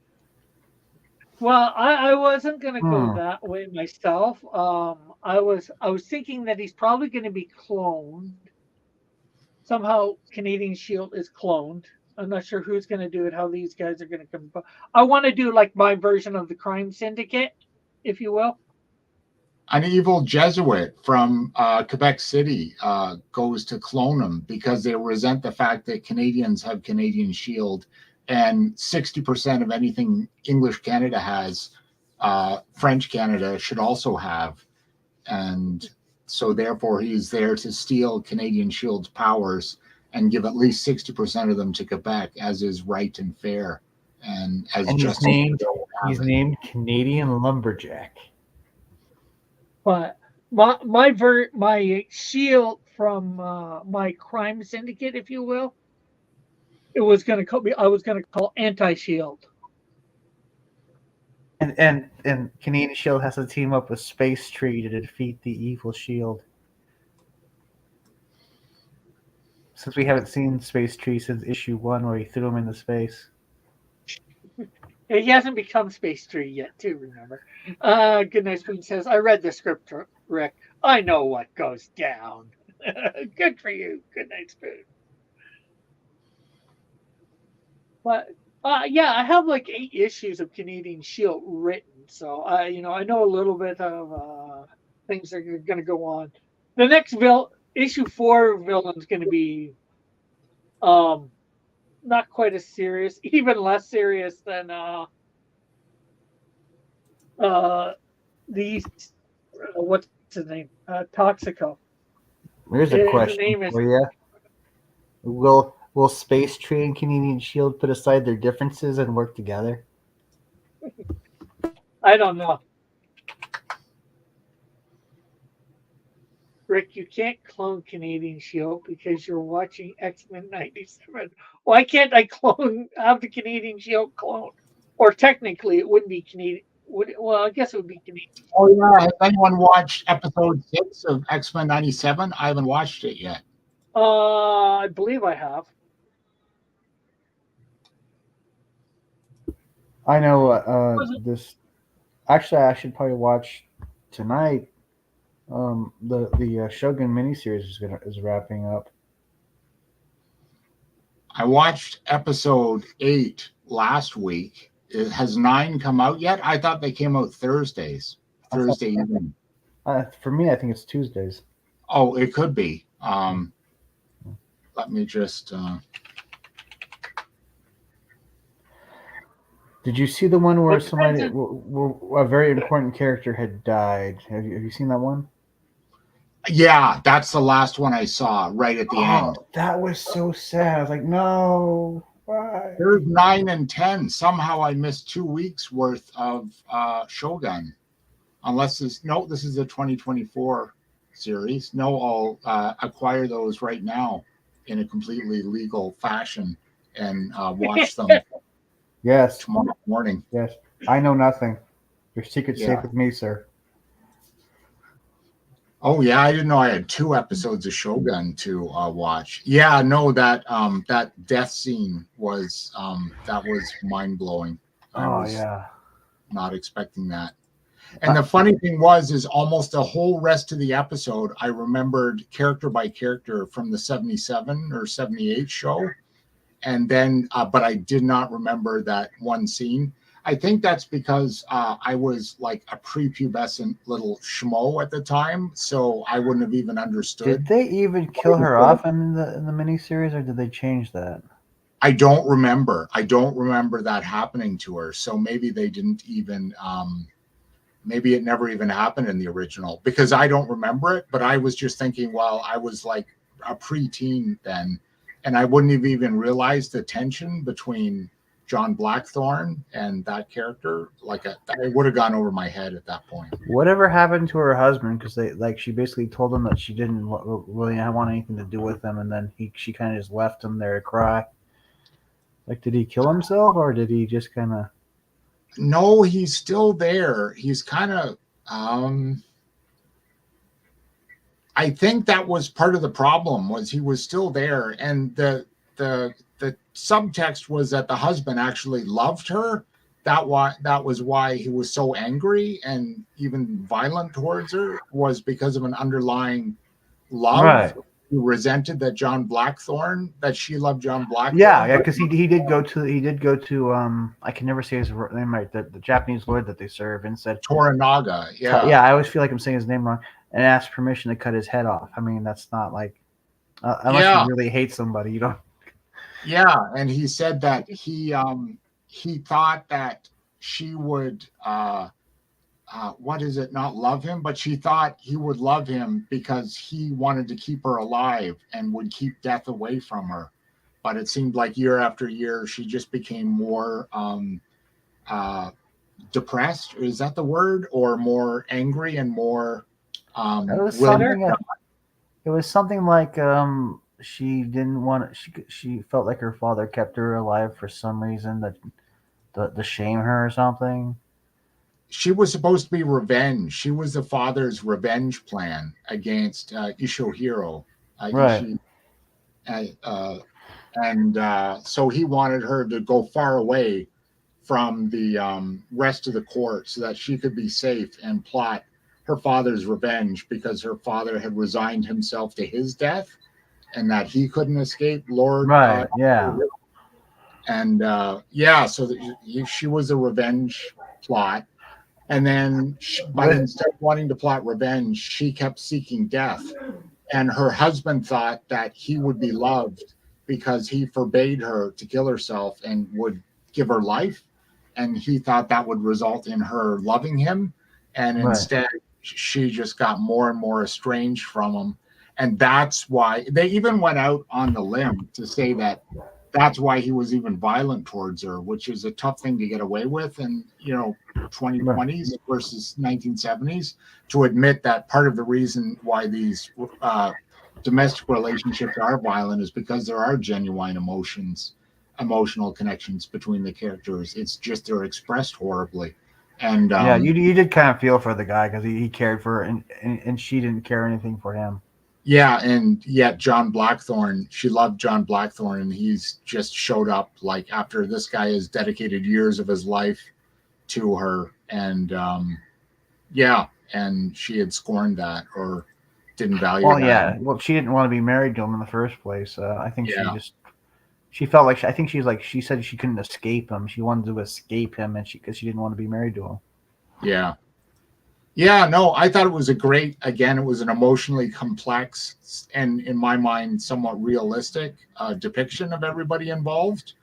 Well, I wasn't gonna go that way myself. I was thinking that he's probably gonna be cloned. Somehow Canadian Shield is cloned. I'm not sure who's gonna do it, how these guys are gonna come. I want to do like my version of the Crime Syndicate, if you will. An evil Jesuit from Quebec City goes to clone him because they resent the fact that Canadians have Canadian Shield, and 60% of anything English Canada has, French Canada should also have. And so therefore he's there to steal Canadian Shield's powers and give at least 60% of them to Quebec, as is right and fair. And as he's named Canadian Lumberjack. But my shield from my Crime Syndicate, if you will, I was going to call Anti-Shield. And Canadian Shield has to team up with Space Tree to defeat the evil Shield. Since we haven't seen Space Tree since issue 1 where he threw him into space. He hasn't become Space Tree yet, too, remember. Good Night Spoon says, I read the script, Rick. I know what goes down. Good for you, Good Night Spoon. But, yeah, I have like 8 issues of Canadian Shield written. So, I know a little bit of things that are going to go on. The next issue 4 villain is going to be not quite as serious, even less serious than what's his name? Toxico. Here's a question for you. Will Space Tree and Canadian Shield put aside their differences and work together? I don't know. Rick, you can't clone Canadian Shield because you're watching X-Men 97. Why can't I have the Canadian Shield clone? Or technically, it wouldn't be Canadian. Well, I guess it would be Canadian. Oh, yeah. Has anyone watched episode 6 of X-Men 97? I haven't watched it yet. I believe I have. I know this. Actually, I should probably watch tonight. The Shogun miniseries is wrapping up. I watched episode 8 last week. Has 9 come out yet? I thought they came out Thursday evening. For me, I think it's Tuesdays. Oh, it could be. Let me just. Did you see the one where a very important character had died? Have you seen that one? Yeah, that's the last one I saw right at the end. That was so sad. I was like, no. Why? There's 9 and 10. Somehow I missed 2 weeks worth of Shogun. Unless this is the 2024 series. No, I'll acquire those right now in a completely legal fashion and watch them Yes. tomorrow morning. Yes. I know nothing. Your secret's Yeah. safe with me, sir. Oh yeah, I didn't know I had 2 episodes of Shogun to watch. Yeah, no, that death scene was that was mind blowing. I was not expecting that. And the funny thing is almost the whole rest of the episode, I remembered character by character from the 77 or 78 show. And then, but I did not remember that one scene. I think that's because I was like a prepubescent little schmo at the time. So I wouldn't have even understood. Did they even kill her off in the miniseries, or did they change that? I don't remember. I don't remember that happening to her. So maybe they didn't even... maybe it never even happened in the original because I don't remember it, but I was just thinking, well, I was like a preteen then, and I wouldn't have even realized the tension between John Blackthorne and that character. Like it would have gone over my head at that point. Whatever happened to her husband? Because she basically told him that she didn't really want anything to do with him, and then she kind of just left him there to cry. Like, did he kill himself, or did he just kind of? No, he's still there. He's kind of I think that was part of the problem, was he was still there, and the subtext was that the husband actually loved her. That was why he was so angry and even violent towards her, was because of an underlying love. Right. He resented that that she loved John Blackthorne. Yeah, because he did go to I can never say his name right. The Japanese lord that they serve, and said Toranaga. Yeah. Yeah, I always feel like I'm saying his name wrong, and asked permission to cut his head off. I mean, that's not like unless you really hate somebody, you don't. Yeah, and he said that he thought that she would not love him, but she thought he would love him because he wanted to keep her alive and would keep death away from her. But it seemed like year after year, she just became more depressed. Is that the word? Or more angry and more it was something like she didn't want she felt like her father kept her alive for some reason, that to shame her or something. She was supposed to be revenge. She was the father's revenge plan against Ishohiro. Right. So he wanted her to go far away from the rest of the court so that she could be safe and plot her father's revenge, because her father had resigned himself to his death and that he couldn't escape Lord. Right. Yeah. And so she was a revenge plot. And then, but instead of wanting to plot revenge, she kept seeking death. And her husband thought that he would be loved because he forbade her to kill herself and would give her life. And he thought that would result in her loving him. And instead, she just got more and more estranged from him. And that's why they even went out on the limb to say that that's why he was even violent towards her, which is a tough thing to get away with in 2020s versus 1970s, to admit that part of the reason why these domestic relationships are violent is because there are genuine emotional connections between the characters. It's just they're expressed horribly. And you did kind of feel for the guy because he cared for her, and she didn't care anything for him. Yeah, and yet John Blackthorne, she loved John Blackthorne, and he's just showed up like after this guy has dedicated years of his life to her, and and she had scorned that or didn't value that. Yeah, well, she didn't want to be married to him in the first place. I think she felt like she said she couldn't escape him. She wanted to escape him, and because she didn't want to be married to him. Yeah. Yeah, no, I thought it was it was an emotionally complex and, in my mind, somewhat realistic depiction of everybody involved.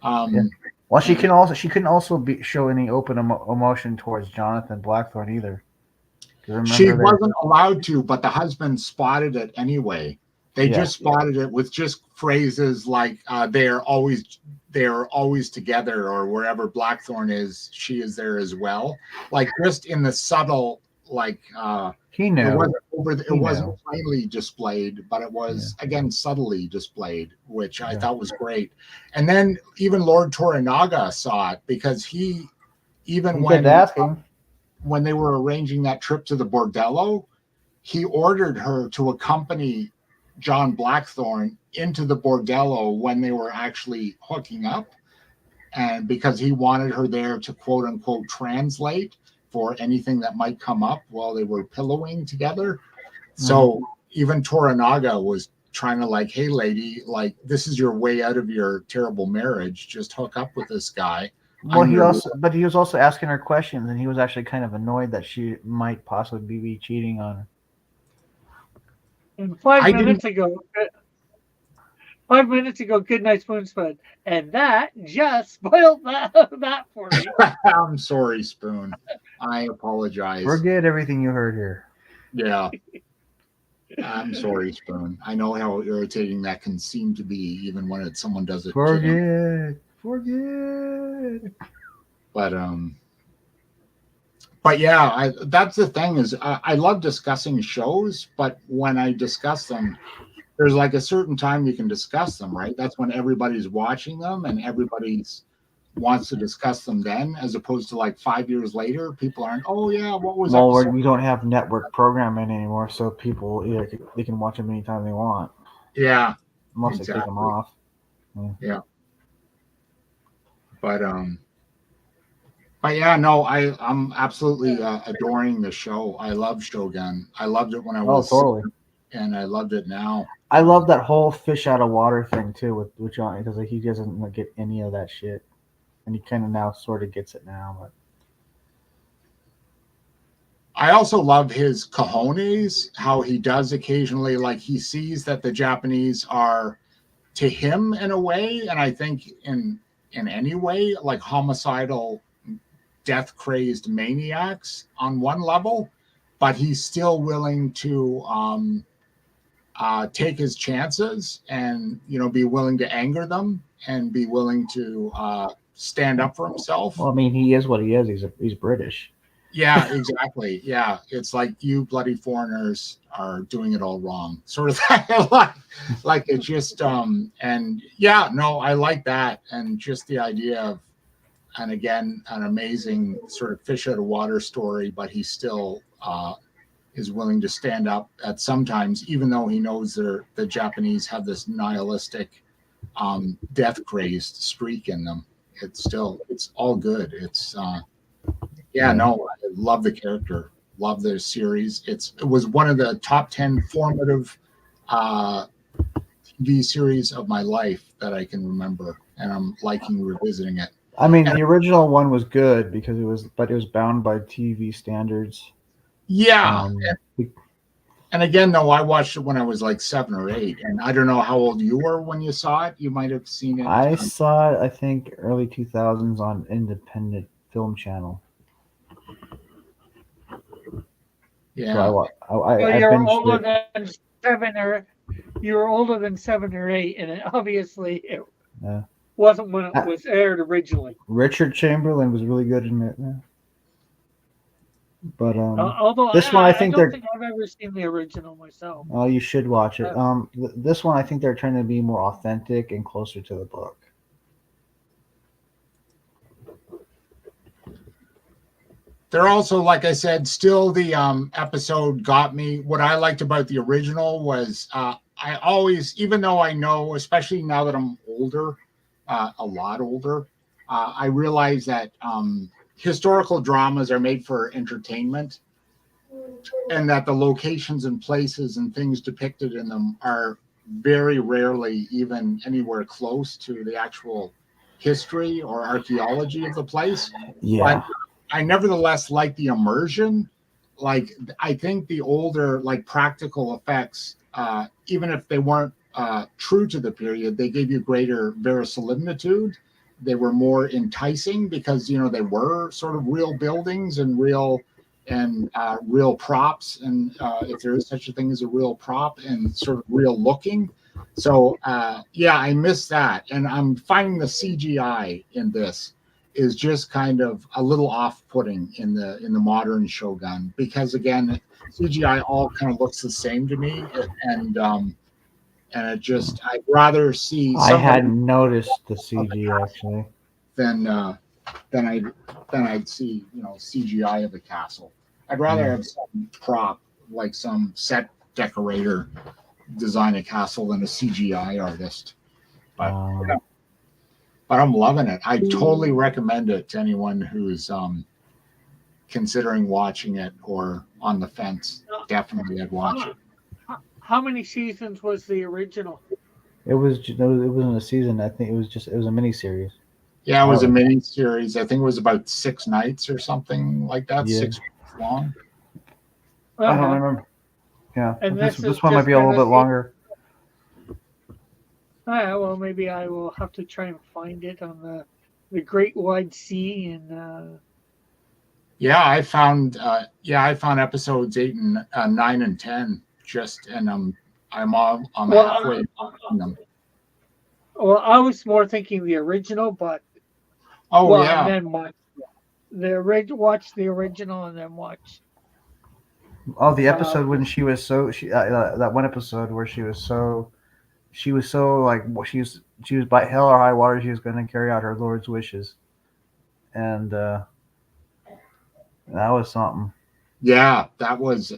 Well, she couldn't also show any open emotion towards Jonathan Blackthorne either. She wasn't allowed to, but the husband spotted it anyway. They Yeah. just spotted it with just phrases like they're always together, or wherever Blackthorn is, she is there as well. Like just in the subtle, like He it knew. wasn't plainly displayed, but it was again subtly displayed, which I thought was great. And then even Lord Toranaga saw it, because he He kept asking. when they were arranging that trip to the bordello, he ordered her to accompany John Blackthorn into the bordello when they were actually hooking up, and because he wanted her there to quote unquote translate for anything that might come up while they were pillowing together. So even Toranaga was trying to like, hey lady, like this is your way out of your terrible marriage. Just hook up with this guy. Well, he was also asking her questions, and he was actually kind of annoyed that she might possibly be cheating on her. And 5 minutes ago, good night, Spoonsfed. And that just spoiled that for me. I'm sorry, Spoon. I apologize. Forget everything you heard here. Yeah. I'm sorry, Spoon. I know how irritating that can seem to be, even when someone does it. Forget. But yeah, that's the thing is I love discussing shows, but when I discuss them, there's like a certain time you can discuss them, right? That's when everybody's watching them and everybody's wants to discuss them then, as opposed to like 5 years later, people aren't, oh yeah, what was Well, we don't have network programming anymore, so people they can watch them anytime they want. Yeah. Unless they take them off. Yeah. But yeah, no, I'm absolutely adoring the show. I love Shogun. I loved it when I was totally. And I loved it now. I love that whole fish out of water thing too with John, because like, he doesn't get any of that shit, and he kind of now sort of gets it now. But I also love his cojones, how he does occasionally, like he sees that the Japanese are to him in a way, and I think in any way, like homicidal, death crazed maniacs on one level, but he's still willing to take his chances and be willing to anger them and be willing to stand up for himself. Well, I mean, he is what he is. He's British. Yeah, exactly. Yeah, it's like you bloody foreigners are doing it all wrong, sort of thing. like it's just and yeah, no, I like that, and just the idea of, and again, an amazing sort of fish out of water story, but he still is willing to stand up at sometimes, even though he knows the Japanese have this nihilistic, death crazed streak in them. It's all good. It's yeah, no, I love the character, love the series. It was one of the top 10 formative TV series of my life that I can remember, and I'm liking revisiting it. I mean, the original one was good because it was bound by TV standards. Yeah. And again, though, I watched it when I was like 7 or 8, and I don't know how old you were when you saw it. You might have seen it. I saw it, I think, early 2000s on Independent Film Channel. Yeah. So you were older than 7 or 8, and it obviously wasn't when it was aired originally. Richard Chamberlain was really good in it. Yeah. But although this one, I don't think I've ever seen the original myself. Oh, you should watch it. This one, I think they're trying to be more authentic and closer to the book. They're also, like I said, still the episode got me. What I liked about the original was I always, even though I know, especially now that I'm older, a lot older, I realize that historical dramas are made for entertainment, and that the locations and places and things depicted in them are very rarely even anywhere close to the actual history or archaeology of the place. Yeah. But I nevertheless like the immersion. Like, I think the older, like, practical effects, even if they weren't true to the period, they gave you greater verisimilitude. They were more enticing because, they were sort of real buildings and real and real props, and if there is such a thing as a real prop, and sort of real looking. So yeah, I miss that, and I'm finding the CGI in this is just kind of a little off-putting in the modern Shogun, because again, CGI all kind of looks the same to me, and it just I'd rather see I somebody hadn't noticed the CG actually. than I'd see CGI of a castle. I'd rather have some prop, like some set decorator design a castle than a CGI artist. But but I'm loving it. I totally recommend it to anyone who's considering watching it or on the fence. Definitely, I'd watch it. How many seasons was the original? It wasn't a season. I think it was a mini series. Yeah, it was a mini series. I think it was about 6 nights or something like that. Yeah. 6 weeks long. I don't remember. Yeah, And this one might be a little bit longer. Well, maybe I will have to try and find it on the Great Wide Sea and. Yeah, I found episodes 8 and 9 and 10 I'm halfway on them. Well, I was more thinking the original, but and then watch watch the original and then watch. Oh, the episode when she was that one episode where she was so like she was by hell or high water, she was going to carry out her lord's wishes, and that was something. Yeah, that was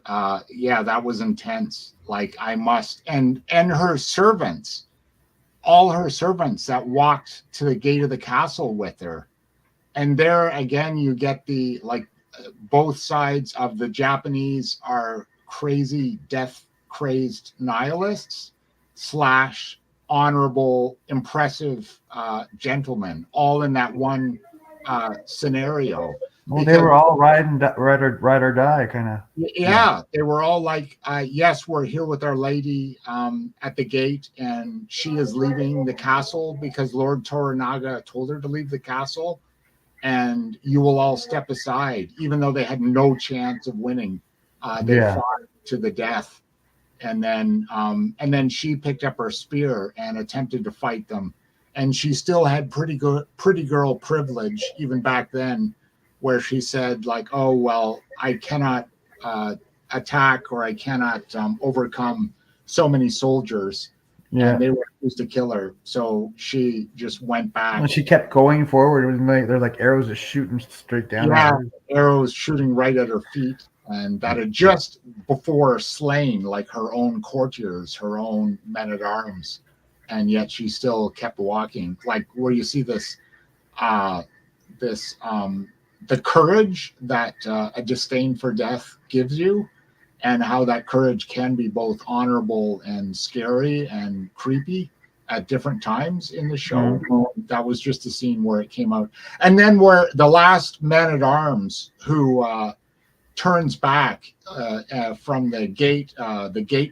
intense. Like and her servants, all her servants that walked to the gate of the castle with her, and there again you get the both sides of the Japanese are crazy, death crazed nihilists / honorable, impressive gentlemen, all in that one scenario. Well, they were all ride or die kind of. Yeah, they were all like, yes, we're here with Our Lady at the gate, and she is leaving the castle because Lord Toranaga told her to leave the castle, and you will all step aside, even though they had no chance of winning. They fought to the death, and then she picked up her spear and attempted to fight them, and she still had pretty girl privilege even back then, where she said like, oh well, I cannot attack, or I cannot overcome so many soldiers. Yeah, and they were supposed to kill her, so she just went back. And she kept going forward. They're like arrows just shooting straight down. Yeah, arrows shooting right at her feet, and that had just before slain like her own courtiers, her own men at arms, and yet she still kept walking. Like where you see this, the courage that a disdain for death gives you, and how that courage can be both honorable and scary and creepy at different times in the show. Mm-hmm. That was just a scene where it came out. And then where the last man-at-arms who turns back from the gate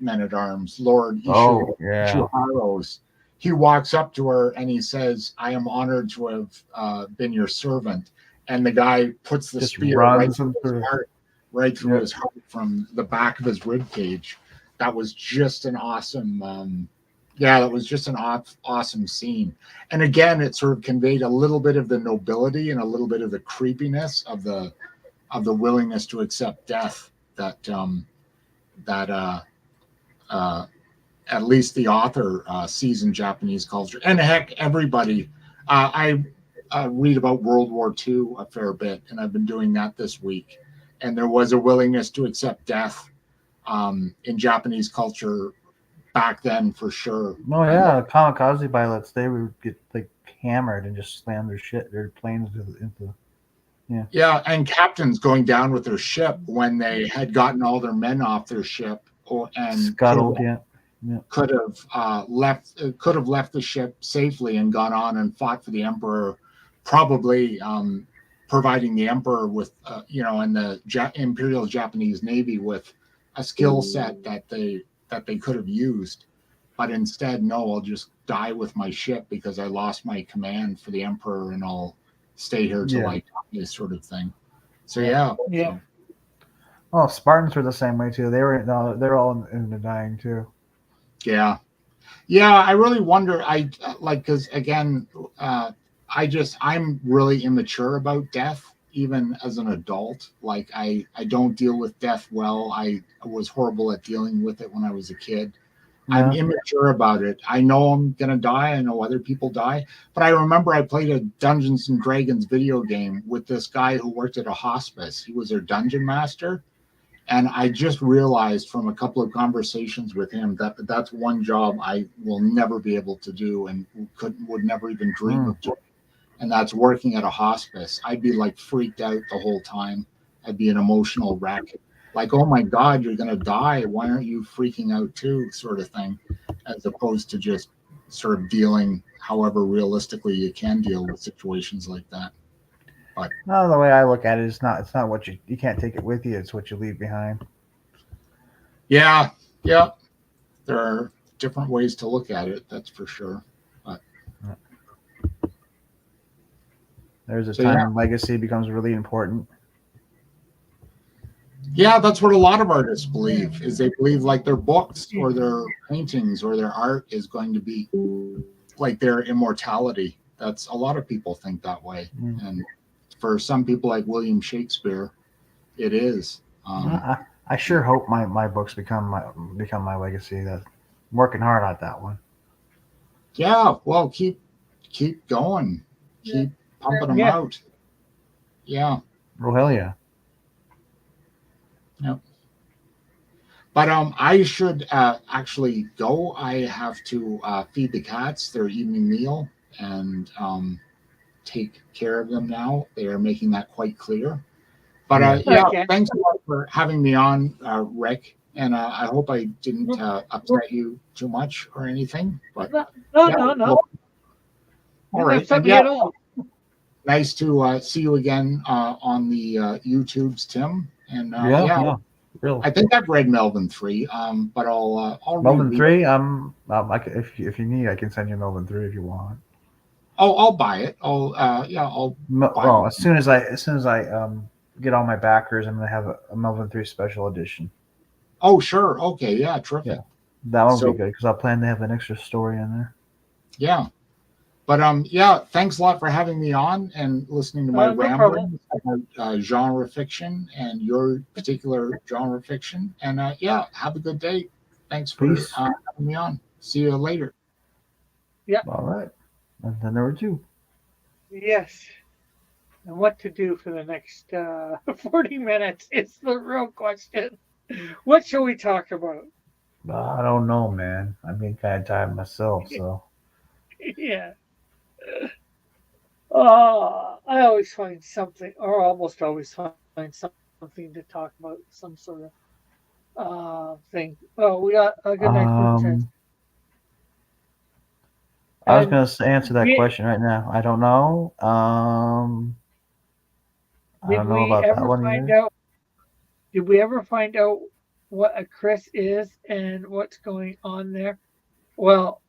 man-at-arms, Lord Ishiharos, he walks up to her and he says, I am honored to have been your servant. And the guy puts the spear right through his heart from the back of his rib cage. That was just an awesome, awesome scene. And again, it sort of conveyed a little bit of the nobility and a little bit of the creepiness of the willingness to accept death that at least the author sees in Japanese culture. And heck, everybody. I read about World War II a fair bit, and I've been doing that this week. And there was a willingness to accept death in Japanese culture back then, for sure. Oh yeah, kamikaze pilots, they would get like hammered and just slam their planes into. Yeah, and captains going down with their ship when they had gotten all their men off their ship and scuttled. Could have left the ship safely and gone on and fought for the emperor, probably providing the emperor with and the Imperial Japanese Navy with a skill set that they could have used. But instead, no, I'll just die with my ship because I lost my command for the emperor, and I'll stay here till I die, this sort of thing. So yeah. So. Oh, Spartans were the same way too. They were no, they're all into dying too. Yeah. Yeah, I really wonder. I like because again, I'm really immature about death, even as an adult. Like I don't deal with death well. I was horrible at dealing with it when I was a kid. I'm Yeah. immature about it. I know I'm gonna die. I know other people die, but I remember I played a Dungeons and Dragons video game with this guy who worked at a hospice. He was their dungeon master, and I just realized from a couple of conversations with him that that's one job I will never be able to do and would never even dream Mm. of doing. And that's working at a hospice. I'd be like freaked out the whole time. I'd be an emotional wreck. Like, oh my God, you're going to die. Why aren't you freaking out too? Sort of thing, as opposed to just sort of dealing however realistically you can deal with situations like that. No, the way I look at it, it's not what you can't take it with you. It's what you leave behind. Yeah, yeah, there are different ways to look at it. That's for sure. But, There's a so yeah, time when legacy becomes really important. yeah, that's what a lot of artists believe. Is they believe like their books or their paintings or their art is going to be like their immortality. That's a lot of people think that way, Mm. and for some people like William Shakespeare, it is. I sure hope my books become my legacy. That I'm working hard at that one. Yeah, well, keep going, keep pumping them Yeah. out. Yeah, Oh hell yeah! yeah. But I should actually go. I have to feed the cats their evening meal and take care of them now. They are making that quite clear. But Yeah. yeah, Okay. thanks a lot for having me on, Rick. And I hope I didn't upset you too much or anything. But No, yeah, no, no. well, all You right. upset And me yeah, at all. nice to see you again on the YouTubes, Tim. And Yeah, yeah, yeah. Real I think I've read Melvin 3, but I'll Melvin reread it. 3. If you need, I can send you Melvin 3 if you want. Oh, I'll buy it. I'll buy Well, one. as soon as I get all my backers, I'm gonna have a Melvin 3 special edition. Oh, sure. Okay. Yeah. Yeah, Terrific. that one will be So, good because I plan to have an extra story in there. yeah. But yeah, thanks a lot for having me on and listening to my No problem. ramblings about genre fiction and your particular genre fiction. And yeah, have a good day. Thanks for Peace. having me on. See you later. All right, and then there were two. Yes. And what to do for the next 40 minutes is the real question. What shall we talk about? I don't know, man. I'm getting kind of tired myself, so Yeah. I always find something, or almost always find something to talk about, some sort of thing. Oh, we got a good night, princess. um, I was And gonna answer that we, question right now. I don't know. I did don't know we about that ever one find either. out? Did we ever find out what a Chris is and what's going on there? Well,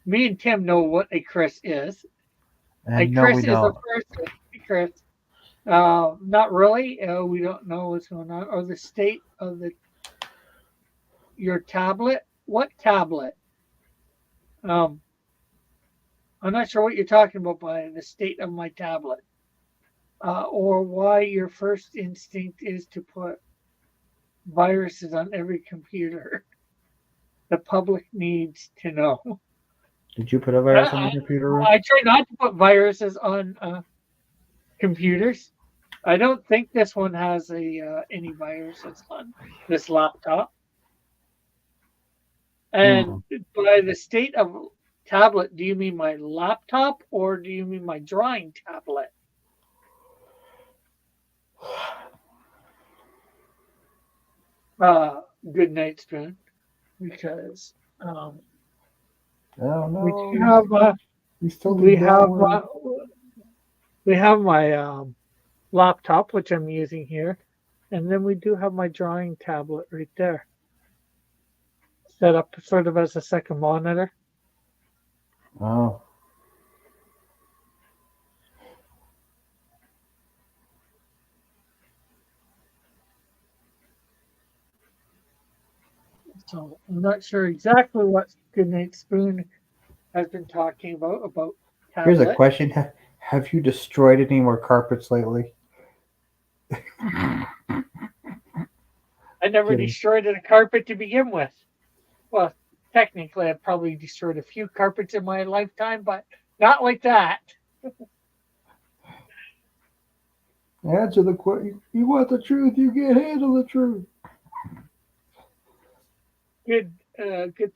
me and Tim know what a Chris is. A And no, we Chris is a don't. person, Chris. Not really. We don't know what's going on, or the state of your tablet. What tablet? Um, I'm not sure what you're talking about by the state of my tablet, or why your first instinct is to put viruses on every computer. The public needs to know. Did you put a virus on I, your computer, Rick? I try not to put viruses on computers. I don't think this one has any viruses on this laptop. And Hmm. by the state of tablet, do you mean my laptop or do you mean my drawing tablet? Good night, Spoon, because I don't we know. do have He's still we deep have down. we have my laptop, which I'm using here, and then we do have my drawing tablet right there, set up sort of as a second monitor. Oh, So I'm not sure exactly what Goodnight Spoon has been talking about Here's a tablet. question: Have you destroyed any more carpets lately? I never Kidding. destroyed a carpet to begin with. Well, technically, I've probably destroyed a few carpets in my lifetime, but not like that. Answer the question. You want the truth? You can't handle the truth. Good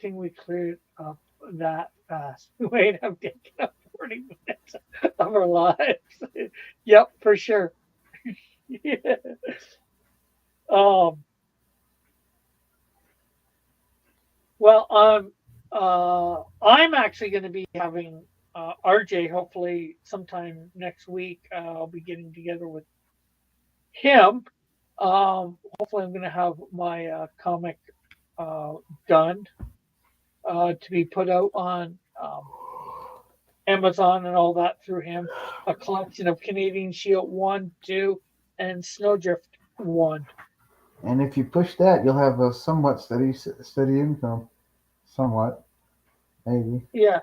thing we cleared up that fast. Wait, I'm taking up 40 minutes of our lives. Yep, for sure. Yeah. Um, well, I'm actually going to be having RJ hopefully sometime next week. I'll be getting together with him. Hopefully, I'm going to have my comic uh, done to be put out on Amazon and all that through him. A collection of Canadian Shield 1, 2, and Snowdrift 1. And if you push that, you'll have a somewhat steady income. Somewhat, maybe. Yeah.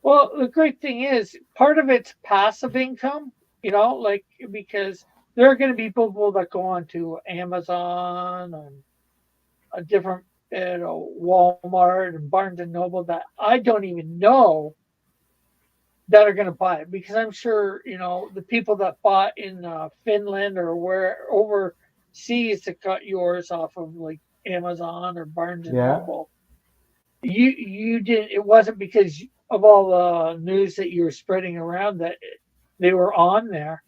Well, the great thing is, part of it's passive income, like because there are going to be people that go on to Amazon and a different, Walmart and Barnes and Noble that I don't even know that are going to buy it because I'm sure the people that bought in Finland or where overseas that got yours off of like Amazon or Barnes and Yeah. Noble. You didn't. It wasn't because of all the news that you were spreading around that they were on there.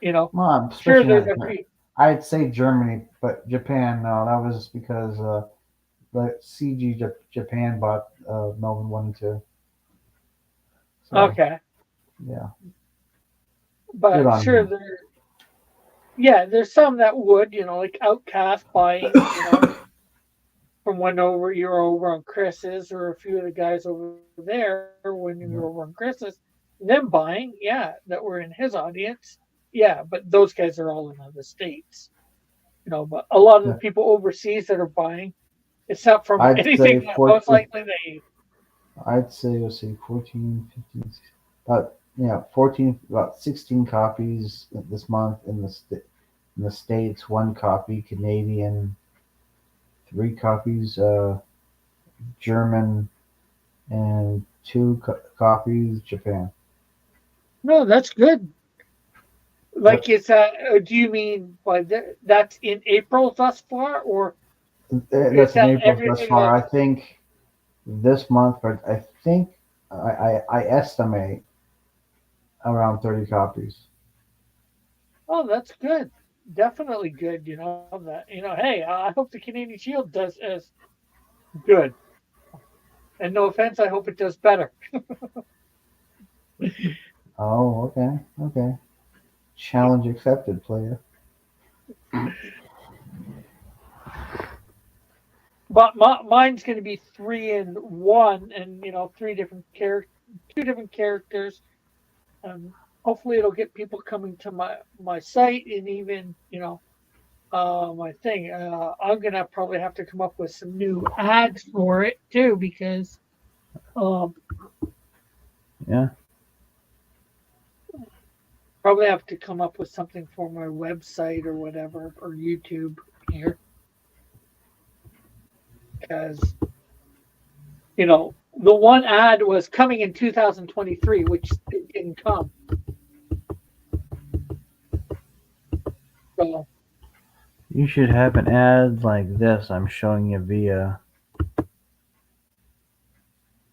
Well, Sure, especially there's not. a few. I'd say Germany, but Japan. No, that was because the Japan bought Melvin 1 and 2. So Okay, yeah, good but on sure him. there. Yeah, there's some that would, like Outcast buying, from when you're over on Chris's or a few of the guys over there when you Yeah. were over on Chris's, them buying, yeah, that were in his audience. Yeah, but those guys are all in other states. But a lot of the Yeah. people overseas that are buying, it's not from I'd anything say that most 14. likely they. I'd say let's see, 14, 15, 16, about 14, about 16 copies this month in the states, 1 copy Canadian, 3 copies German, and 2 copies Japan. No, that's good. But Like it's do you mean by that's in April thus far, or is that's in that April thus everything far. that's. I think this month, but I think I estimate around 30 copies. Oh, that's good. Definitely good. That. Hey, I hope the Canadian Shield does as good. And no offense, I hope it does better. Oh, okay, okay. Challenge accepted, player. But mine's going to be 3 in 1, and three different two different characters. Hopefully, it'll get people coming to my site, and even my thing. I'm gonna probably have to come up with some new ads for it too because um, Yeah. probably have to come up with something for my website or whatever or YouTube here because the one ad was coming in 2023, which didn't come. So You should have an ad like this I'm showing you via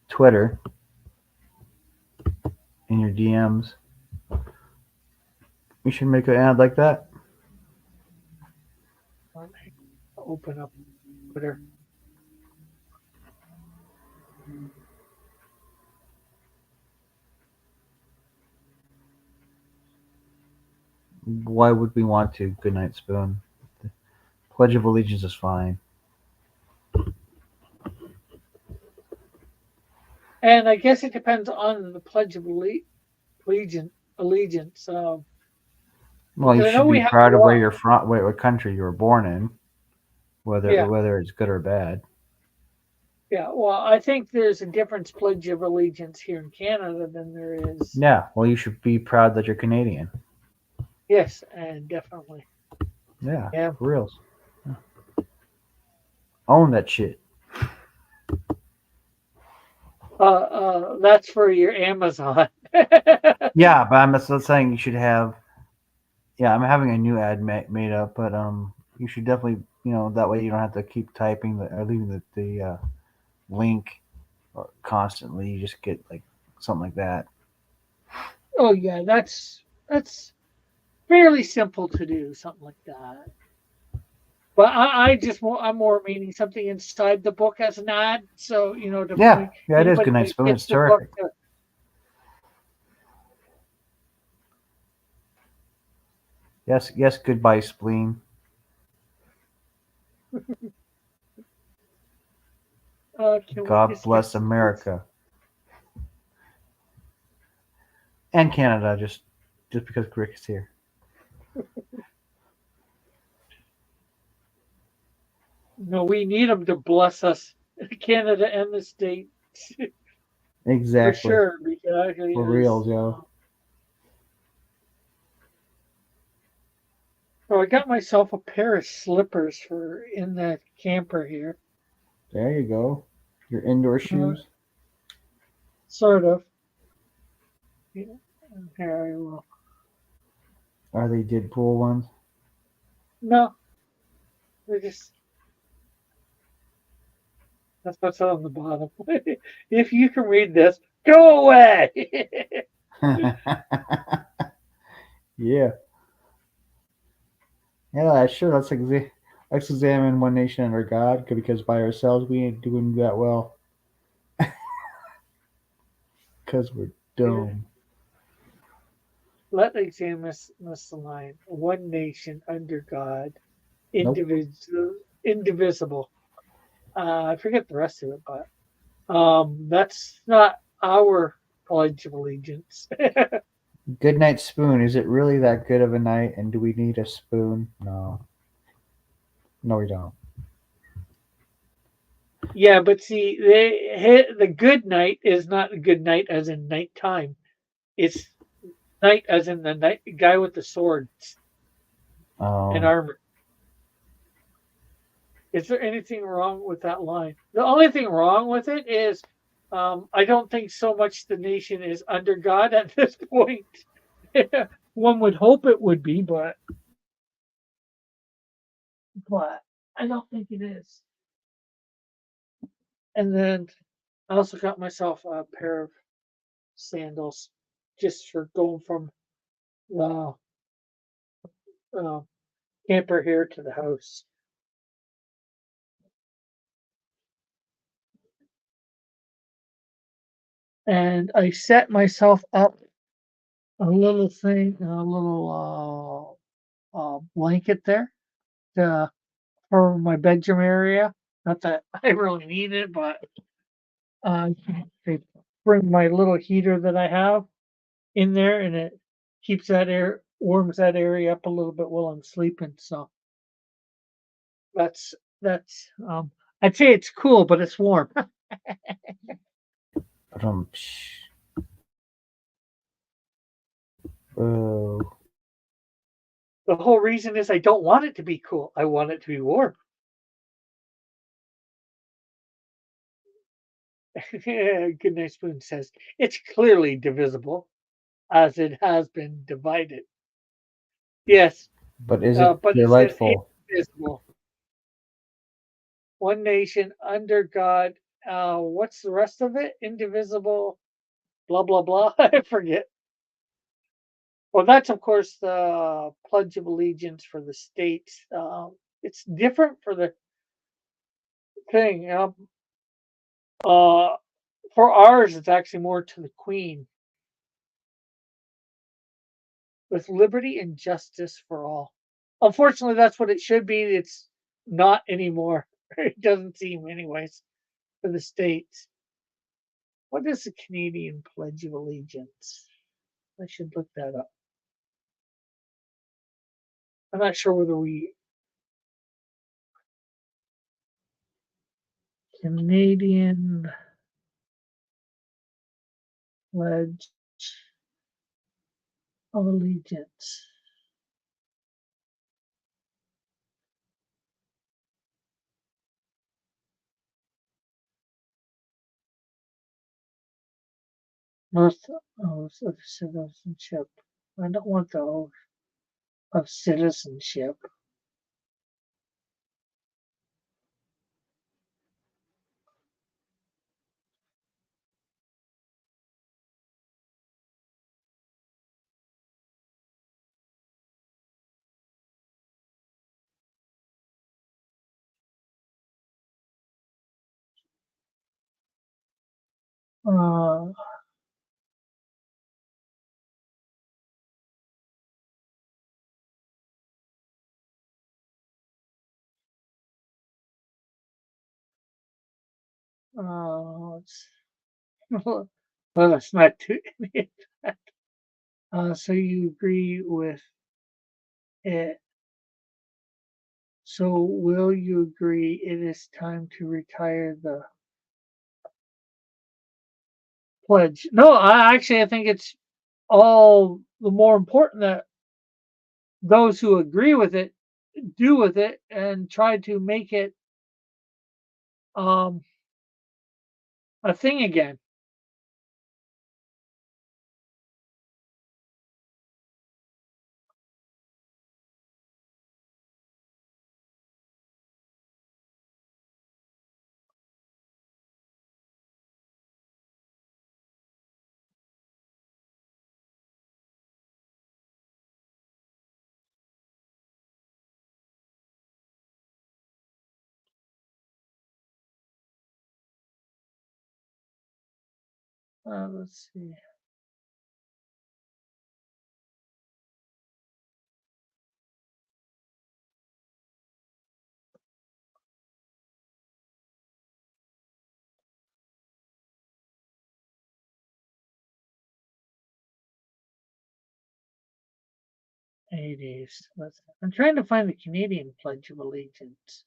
Twitter in your DMs. You should make an ad like that. let me open up Twitter. Why would we want to? Goodnight Spoon. The Pledge of Allegiance is fine. And I guess it depends on the Pledge of Allegiance. Allegiance. Well, you Because I know should be we have a proud of where lot. you're from, what country you were born in. whether Yeah. whether it's good or bad. Yeah, well, I think there's a different Pledge of Allegiance here in Canada than there is. Yeah, well, you should be proud that you're Canadian. Yes, and definitely. Yeah, Yeah. for reals. Yeah. Own that shit. That's for your Amazon. Yeah, but I'm still saying you should have. Yeah, I'm having a new ad made up, but you should definitely, that way you don't have to keep typing or leaving the link constantly. You just get like something like that. Oh yeah, that's fairly simple to do, something like that. But I'm more meaning something inside the book as an ad. So to Yeah, point yeah, it is anybody Goodnight that Spoon. gets It's the book terrific. to, Yes, yes. Goodbye, spleen. can we God just get bless America and Canada. Just because Rick is here. No, we need them to bless us, Canada and the States, for Exactly. sure. Because For reals, yo. oh, I got myself a pair of slippers for in the camper here. There you go. Your indoor shoes. Sort of. Yeah, here I will. Are they Deadpool ones? No, they're just. That's what's on the bottom. If you can read this, go away. Yeah. Yeah, sure. Let's examine one nation under God, because by ourselves we ain't doing that well. Because we're dumb. Let examine this line. One nation under God, Nope. indivisible. I forget the rest of it, but that's not our Pledge of Allegiance. Good night, spoon. Is it really that good of a night? And do we need a spoon? No. No, we don't. Yeah, but see, the good night is not a good night as in nighttime. It's night as in the night guy with the swords and Um, armor. Is there anything wrong with that line? The only thing wrong with it is I don't think so much the nation is under God at this point. One would hope it would be, but I don't think it is. And then I also got myself a pair of sandals just for going from the uh, camper here to the house. And I set myself up a little thing, a little blanket there to, for my bedroom area. Not that I really need it, but they bring my little heater that I have in there, and it keeps that air, warms that area up a little bit while I'm sleeping. So that's I'd say it's cool, but it's warm. psh. Oh, The whole reason is I don't want it to be cool. I want it to be warm. Goodnight Spoon says it's clearly divisible as it has been divided. Yes, but is it but it says delightful? indivisible. One nation under God. What's the rest of it? Indivisible. Blah blah blah. I forget. Well, that's of course the Pledge of Allegiance for the states. It's different for the thing. Uh, for ours, it's actually more to the Queen, with liberty and justice for all. Unfortunately, that's what it should be. It's not anymore. It doesn't seem, anyways, for the states. What is the Canadian Pledge of Allegiance? I should look that up. I'm not sure whether we. Canadian Pledge of Allegiance. Oath of citizenship. I don't want the oath of citizenship. Uh, let's, well, that's not too. So you agree with it. So will you agree it is time to retire the pledge? No, I think it's all the more important that those who agree with it do with it and try to make it um, a thing again. Let's see. It is. I'm trying to find the Canadian Pledge of Allegiance.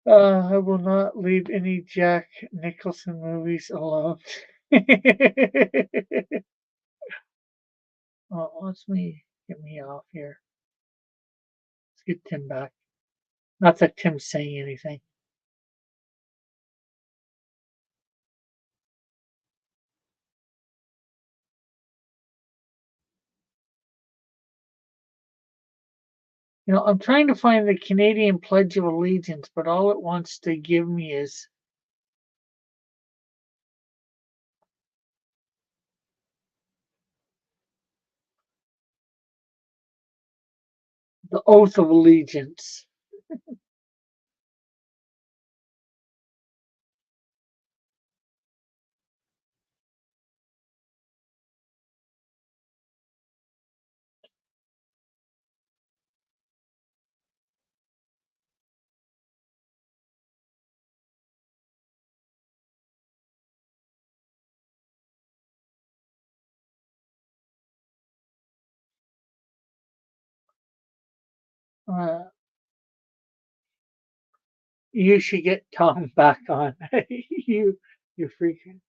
I will not leave any Jack Nicholson movies alone. Oh, let's get me off here. Let's get Tim back. Not that Tim's saying anything. I'm trying to find the Canadian Pledge of Allegiance, but all it wants to give me is the Oath of Allegiance. Uh, you should get Tom back on. You freaking.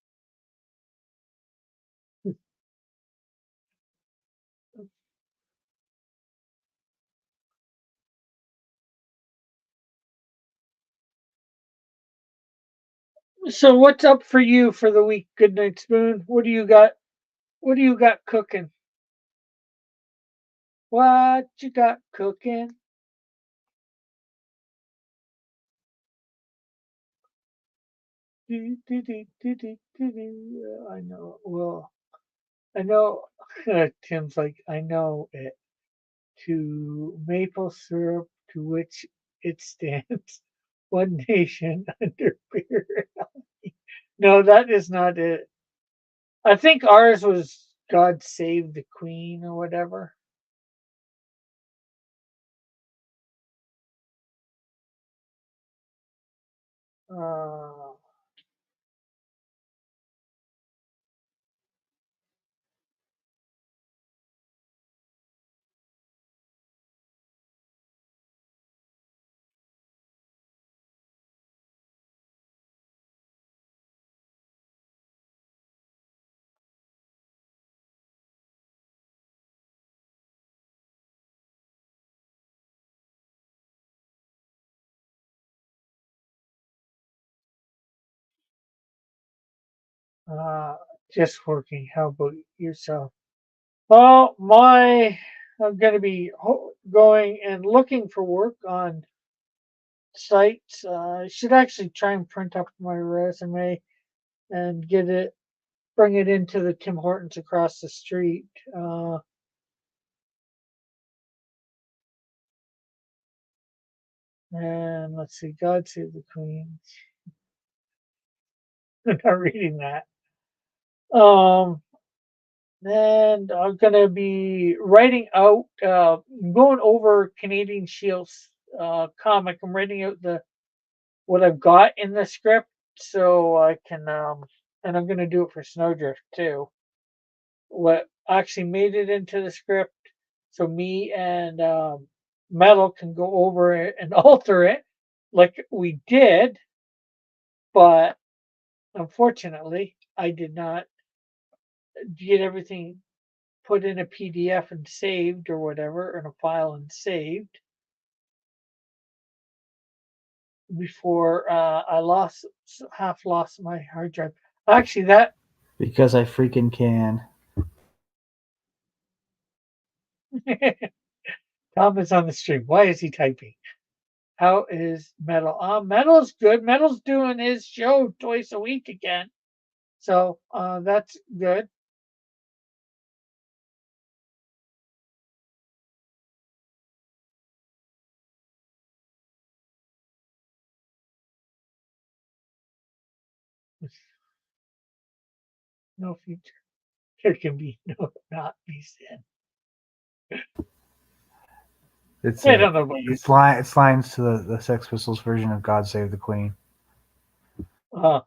So what's up for you for the week, Goodnight Spoon? What do you got? What do you got cooking? What you got cooking? I know. Well, I know. Tim's like, I know it. To maple syrup, to which it stands, one nation under beer. No, that is not it. I think ours was God Save the Queen or whatever. Uh, Just working. How about yourself? Well, I'm going to be going and looking for work on sites. I should actually try and print up my resume and bring it into the Tim Hortons across the street. And let's see, God Save the Queen. I'm not reading that. Um, and I'm gonna be writing out, going over Canadian Shield's comic. I'm writing out the what I've got in the script, so I can, and I'm gonna do it for Snowdrift too. What actually made it into the script, so me and Metal can go over it and alter it, like we did, but unfortunately, I did not get everything put in a PDF and saved or whatever, in a file and saved before I half lost my hard drive. Actually, that Because I freaking can. Tom is on the stream. Why is he typing? How is Metal? Metal's good. Metal's doing his show twice a week again, so that's good. No future. There can be no not be sin. It's I don't know about you. it's lines to the Sex Pistols version of "God Save the Queen." Uh,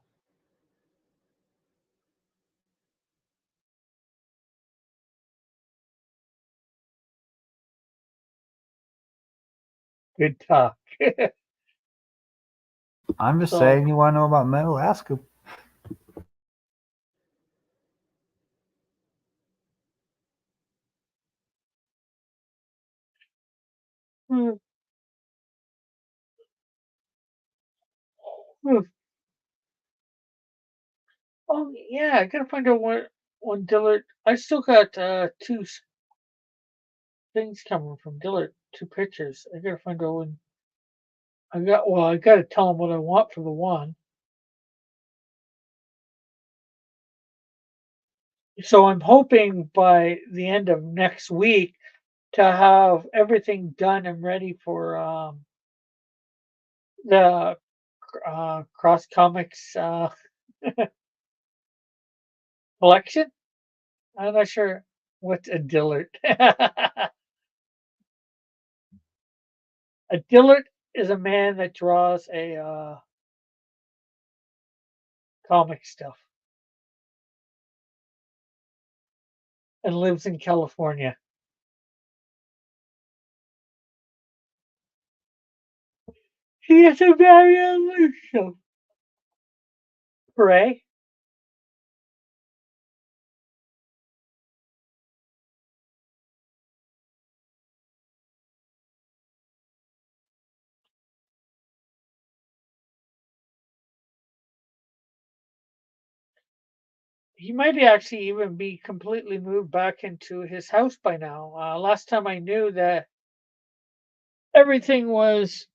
good talk. I'm just So, saying, you want to know about metal? Ask him. hmm, hmm. Oh yeah, I gotta find out when Dillard. I still got two things coming from Dillard, two pictures. I gotta find out when I gotta tell him what I want for the one. So I'm hoping by the end of next week to have everything done and ready for the Cross Comics collection. I'm not sure what's a Dillard. A Dillard is a man that draws a comic stuff and lives in California. He is a very elusive prey. He might actually even be completely moved back into his house by now. Last time I knew that everything was,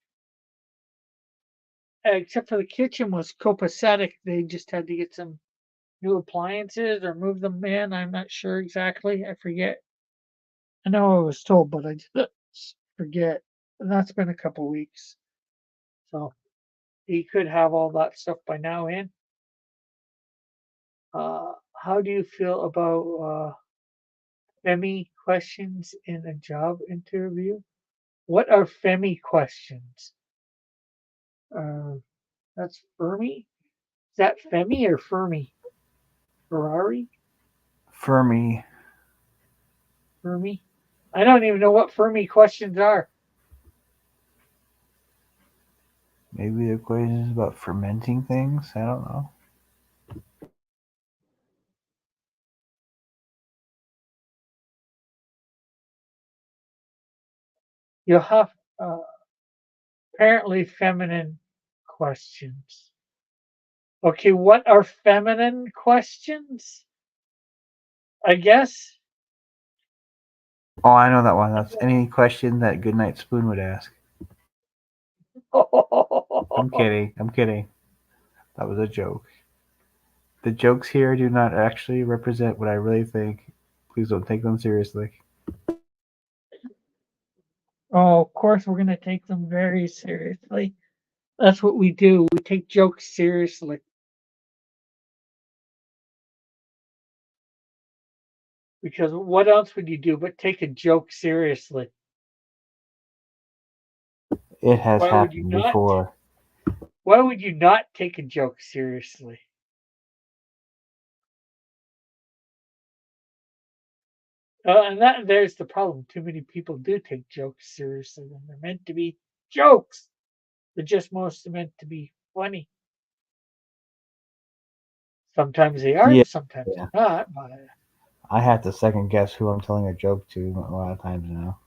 except for the kitchen, was copacetic. They just had to get some new appliances or move them in. I'm not sure exactly. I forget. I know I was told, but I just forget. And that's been a couple weeks. So he could have all that stuff by now in. How do you feel about Femi questions in a job interview? What are Femi questions? Uh, that's Fermi? Is that Femi or Fermi? Ferrari? Fermi. Fermi? I don't even know what Fermi questions are. Maybe the equation is about fermenting things. I don't know. You'll have uh, apparently feminine questions. Okay, what are feminine questions? I guess. Oh, I know that one. That's any question that Goodnight Spoon would ask. I'm kidding. I'm kidding. That was a joke. The jokes here do not actually represent what I really think. Please don't take them seriously. Oh, of course, we're going to take them very seriously. That's what we do. We take jokes seriously. Because what else would you do but take a joke seriously? It has Why would you happened not? before. Why would you not take a joke seriously? And there's the problem. Too many people do take jokes seriously when they're meant to be jokes. They're just mostly meant to be funny. Sometimes they are, Yeah, and sometimes yeah. they're not. But I have to second guess who I'm telling a joke to a lot of times now.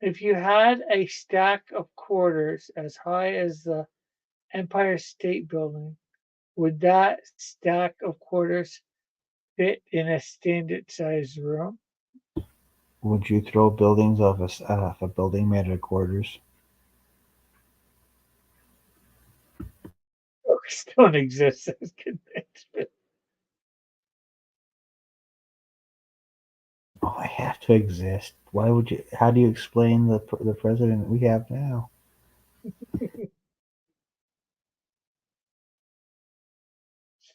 if you had a stack of quarters as high as the Empire State Building, would that stack of quarters fit in a standard sized room? Would you throw buildings off a building made of quarters? Books don't exist as convention. Oh, I have to exist. Why would you? How do you explain the president we have now?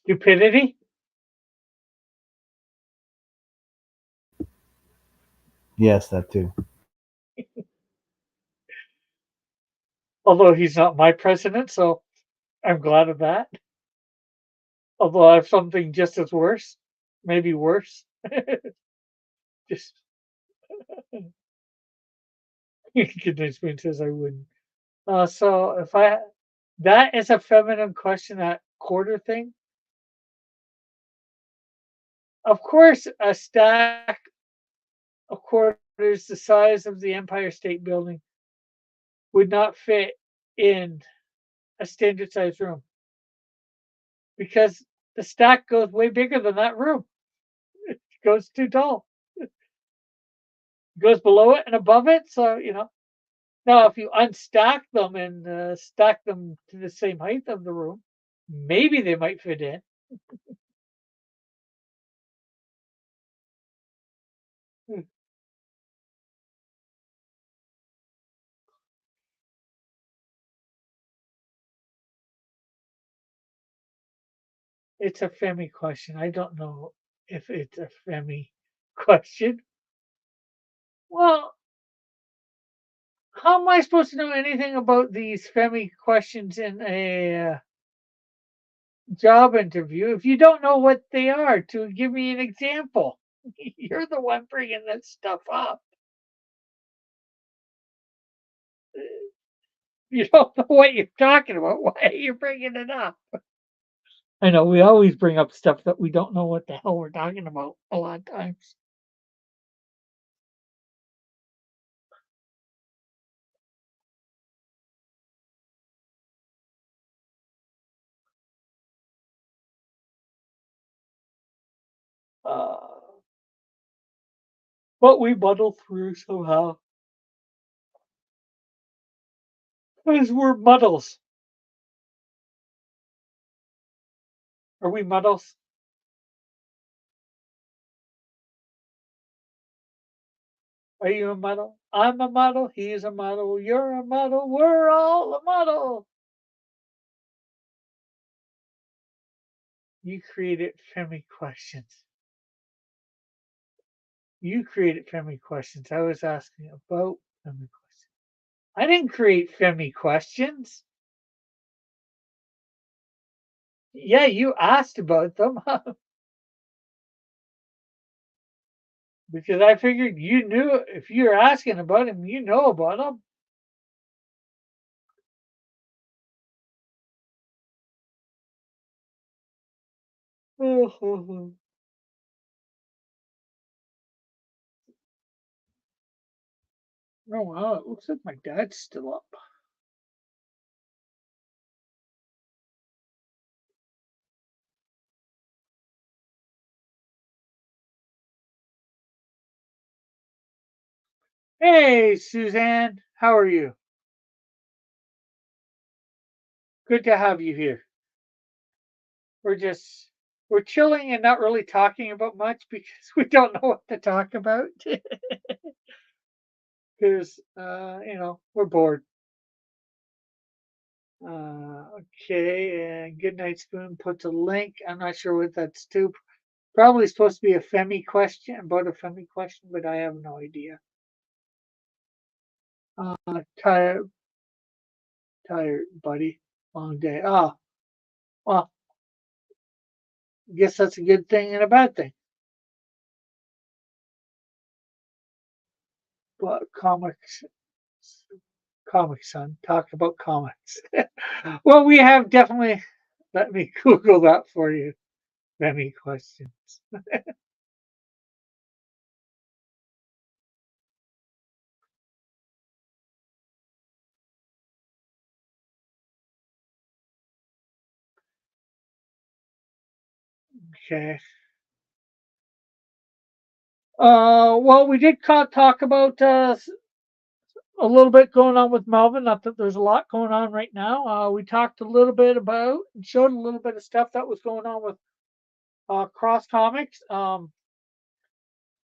Stupidity? Yes, that too. Although he's not my president, so I'm glad of that. Although I have something just as worse, maybe worse. Just goodness me says I wouldn't. So if I that is a feminine question, that quarter thing. Of course, a stack of quarters the size of the Empire State Building would not fit in a standard sized room because the stack goes way bigger than that room. It goes too tall. It goes below it and above it. So, now if you unstack them and stack them to the same height of the room, maybe they might fit in. Hmm. It's a Femi question. I don't know if it's a Femi question. Well, how am I supposed to know anything about these Femi questions in a job interview if you don't know what they are? To give me an example. You're the one bringing this stuff up. You don't know what you're talking about. Why are you bringing it up? I know we always bring up stuff that we don't know what the hell we're talking about a lot of times. Uh, but we muddle through somehow because we're muddles. Are we muddles? Are you a muddle? I'm a muddle. He's a muddle. You're a muddle. We're all a muddle. You created Femi questions. You created Femi questions. I was asking about Femi questions. I didn't create Femi questions. Yeah, you asked about them because I figured you knew if you're asking about them, you know about them. Oh, wow, it looks like my dad's still up. Hey, Suzanne, how are you? Good to have you here. We're just we're chilling and not really talking about much because we don't know what to talk about. Because we're bored. Okay, and Goodnight Spoon puts a link. I'm not sure what that's to. Probably supposed to be a Femi question about a Femi question, but I have no idea. Tired, tired, buddy. Long day. Oh, well, I guess that's a good thing and a bad thing. But comics, son. Talk about comics. Well, we have definitely. Let me Google that for you. Femi questions. Okay. Well, we did talk about a little bit going on with Melvin. Not that there's a lot going on right now. We talked a little bit about and showed a little bit of stuff that was going on with Cross Comics.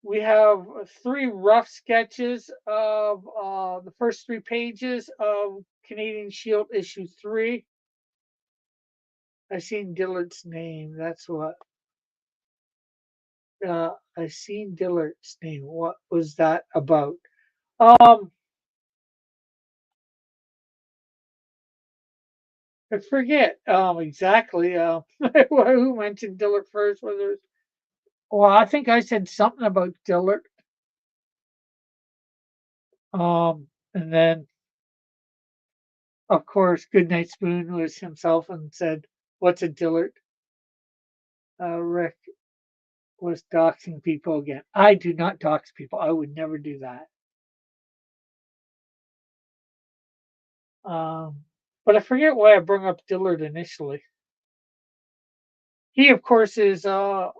We have three rough sketches of the first 3 pages of Canadian Shield issue 3. I seen Dillard's name. That's what. I seen Dillard's name. What was that about? Um, I forget exactly who mentioned Dillard first. Whether well, I think I said something about Dillard. And then of course, Goodnight Spoon was himself and said, "What's a Dillard?" Rick was doxing people again. I do not dox people. I would never do that. But I forget why I brought up Dillard initially. He, of course, is. Oh,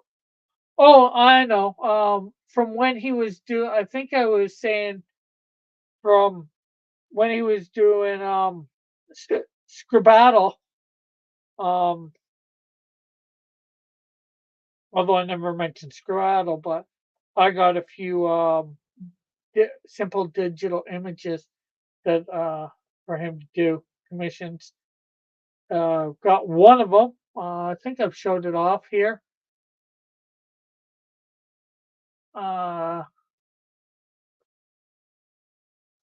I know. From when he was doing, I think I was saying from when he was doing Scribbattle. Um, Although I never mentioned Scribbattle, but I got a few simple digital images that for him to do commissions. Got one of them. I think I've showed it off here. Uh,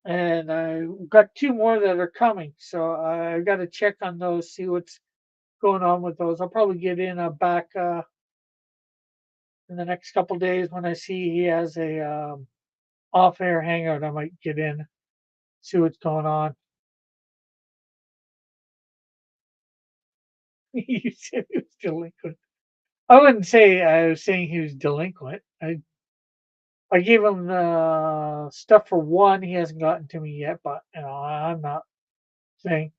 and I got 2 more that are coming, so I got to check on those, see what's going on with those. I'll probably get in a back in the next couple days when I see he has a off-air hangout. I might get in, see what's going on. You said he was delinquent. I wouldn't say I was saying he was delinquent. I gave him stuff for one. He hasn't gotten to me yet, but I'm not saying.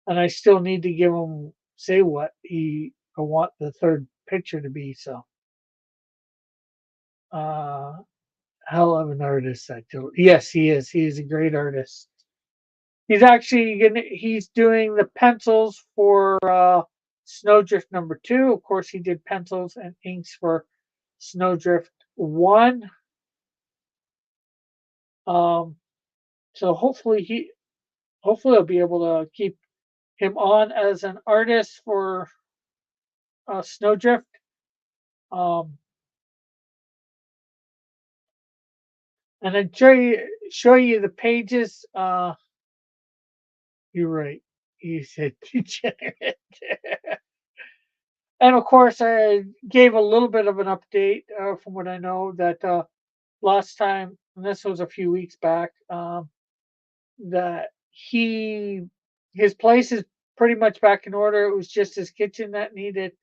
And I still need to give him say what I want the third picture to be. So, uh, hell of an artist. Yes, he is. He is a great artist. He's doing the pencils for Snowdrift #2. Of course, he did pencils and inks for Snowdrift 1. Um, so hopefully I'll be able to keep him on as an artist for Snowdrift. Um, and then show you the pages. You're right. You said degenerate. And of course, I gave a little bit of an update from what I know that last time, and this was a few weeks back, that his place is pretty much back in order. It was just his kitchen that needed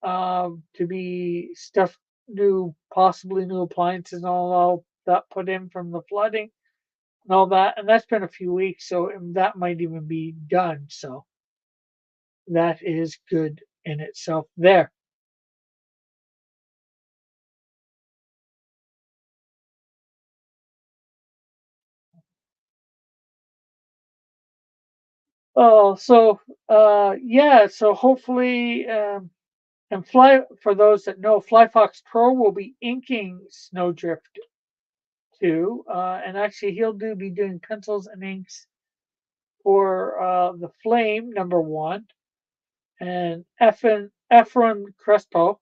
to be stuff new, possibly new appliances and all that put in from the flooding and all that. And that's been a few weeks, so that might even be done. So that is good in itself there. Oh, so yeah, so hopefully and Fly for those that know, Flyfox Pro will be inking Snowdrift too. And actually he'll be doing pencils and inks for the Flame #1 and Efren Crespo,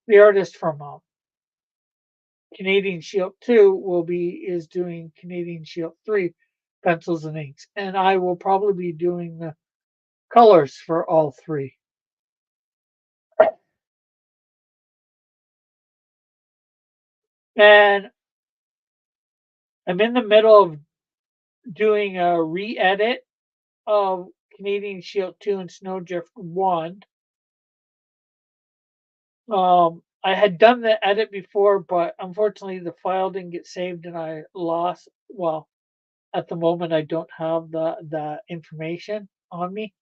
the artist from Canadian Shield 2 is doing Canadian Shield 3 pencils and inks. And I will probably be doing the colors for all three. And I'm in the middle of doing a re-edit of Canadian Shield 2 and Snowdrift 1. I had done the edit before, but unfortunately the file didn't get saved and I lost. Well, at the moment I don't have the information on me.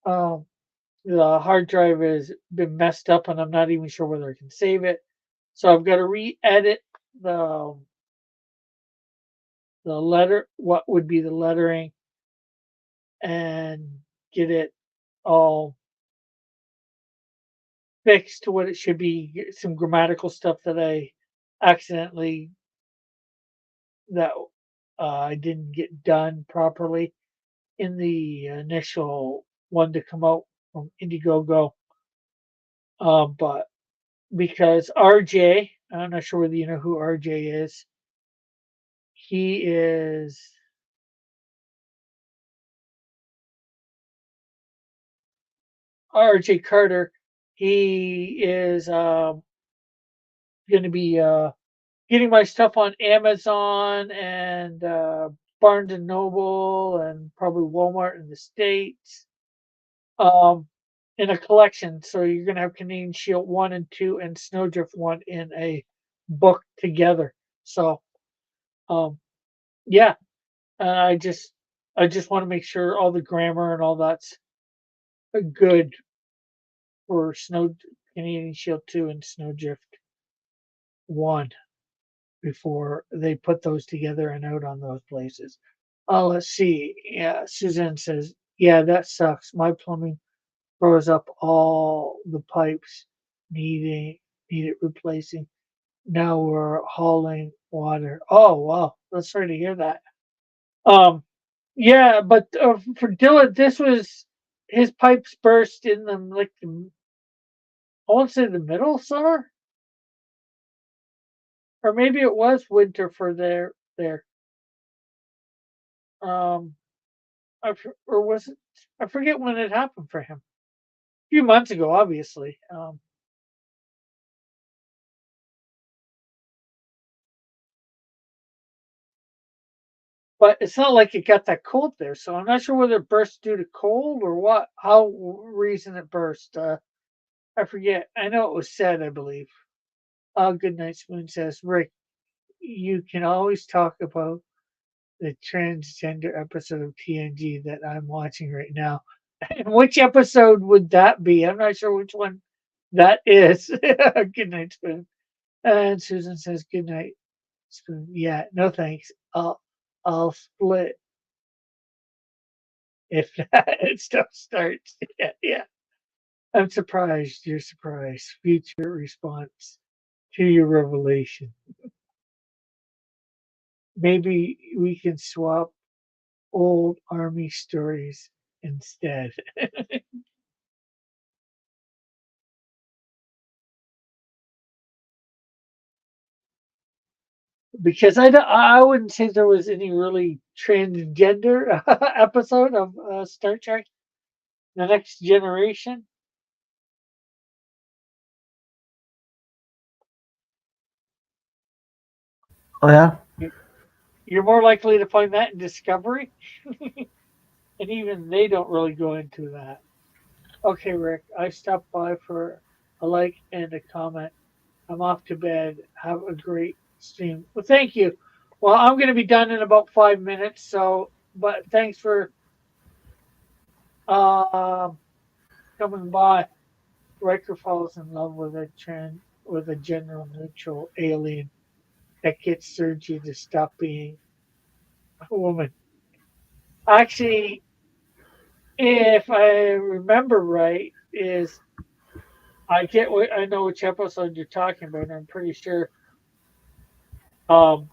Um, the hard drive has been messed up and I'm not even sure whether I can save it. So I've got to re-edit the what would be the lettering, and get it all fixed to what it should be. Some grammatical stuff that I accidentally that I didn't get done properly in the initial one to come out from Indiegogo. But because RJ, I'm not sure whether you know who RJ is. He is RJ Carter. He is going to be getting my stuff on Amazon and Barnes and Noble and probably Walmart in the States, um, in a collection. So you're gonna have Canadian Shield 1 and 2 and Snowdrift 1 in a book together. So um, yeah, and I just want to make sure all the grammar and all that's good for Canadian Shield 2 and Snowdrift 1 before they put those together and out on those places. Let's see. Yeah, Suzanne says, yeah, that sucks. My plumbing froze up all the pipes needed replacing. Now we're hauling water. Oh wow, that's sorry to hear that. Um, yeah, but for Dylan, this was his pipes burst in the I want to say the middle of summer, or maybe it was winter for there. Um, or was it? I forget when it happened for him. A few months ago, obviously. But it's not like it got that cold there, so I'm not sure whether it burst due to cold or what. How reason it burst? I forget. I know it was said, I believe. Good Night Spoon says, Rick, you can always talk about the transgender episode of TNG that I'm watching right now. And which episode would that be? I'm not sure which one that is. Good night, Spoon. And Susan says, "Good night, Spoon." Yeah, no thanks. I'll split if it stuff starts. Yeah, yeah. I'm surprised. You're surprised. Future response to your revelation. Maybe we can swap old army stories instead. Because I wouldn't say there was any really transgender episode of Star Trek: The Next Generation. Oh yeah. You're more likely to find that in Discovery, and even they don't really go into that. Okay, Rick, I stopped by for a like and a comment. I'm off to bed. Have a great stream. Well, thank you. Well, I'm going to be done in about 5 minutes. So, but thanks for uh, coming by. Riker falls in love with a gender neutral alien that gets Sergi to stop being a woman. Actually, if I remember right, is I know which episode you're talking about. I'm pretty sure um,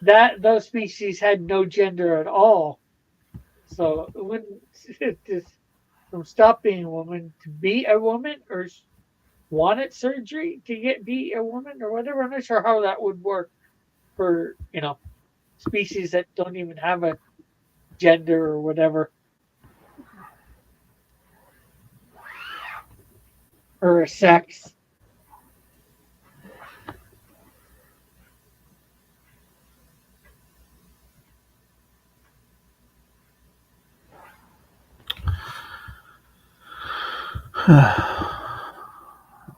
that those species had no gender at all. So it wouldn't it just from stop being a woman to be a woman or wanted surgery to get be a woman or whatever. I'm not sure how that would work for species that don't even have a gender or whatever or a sex. But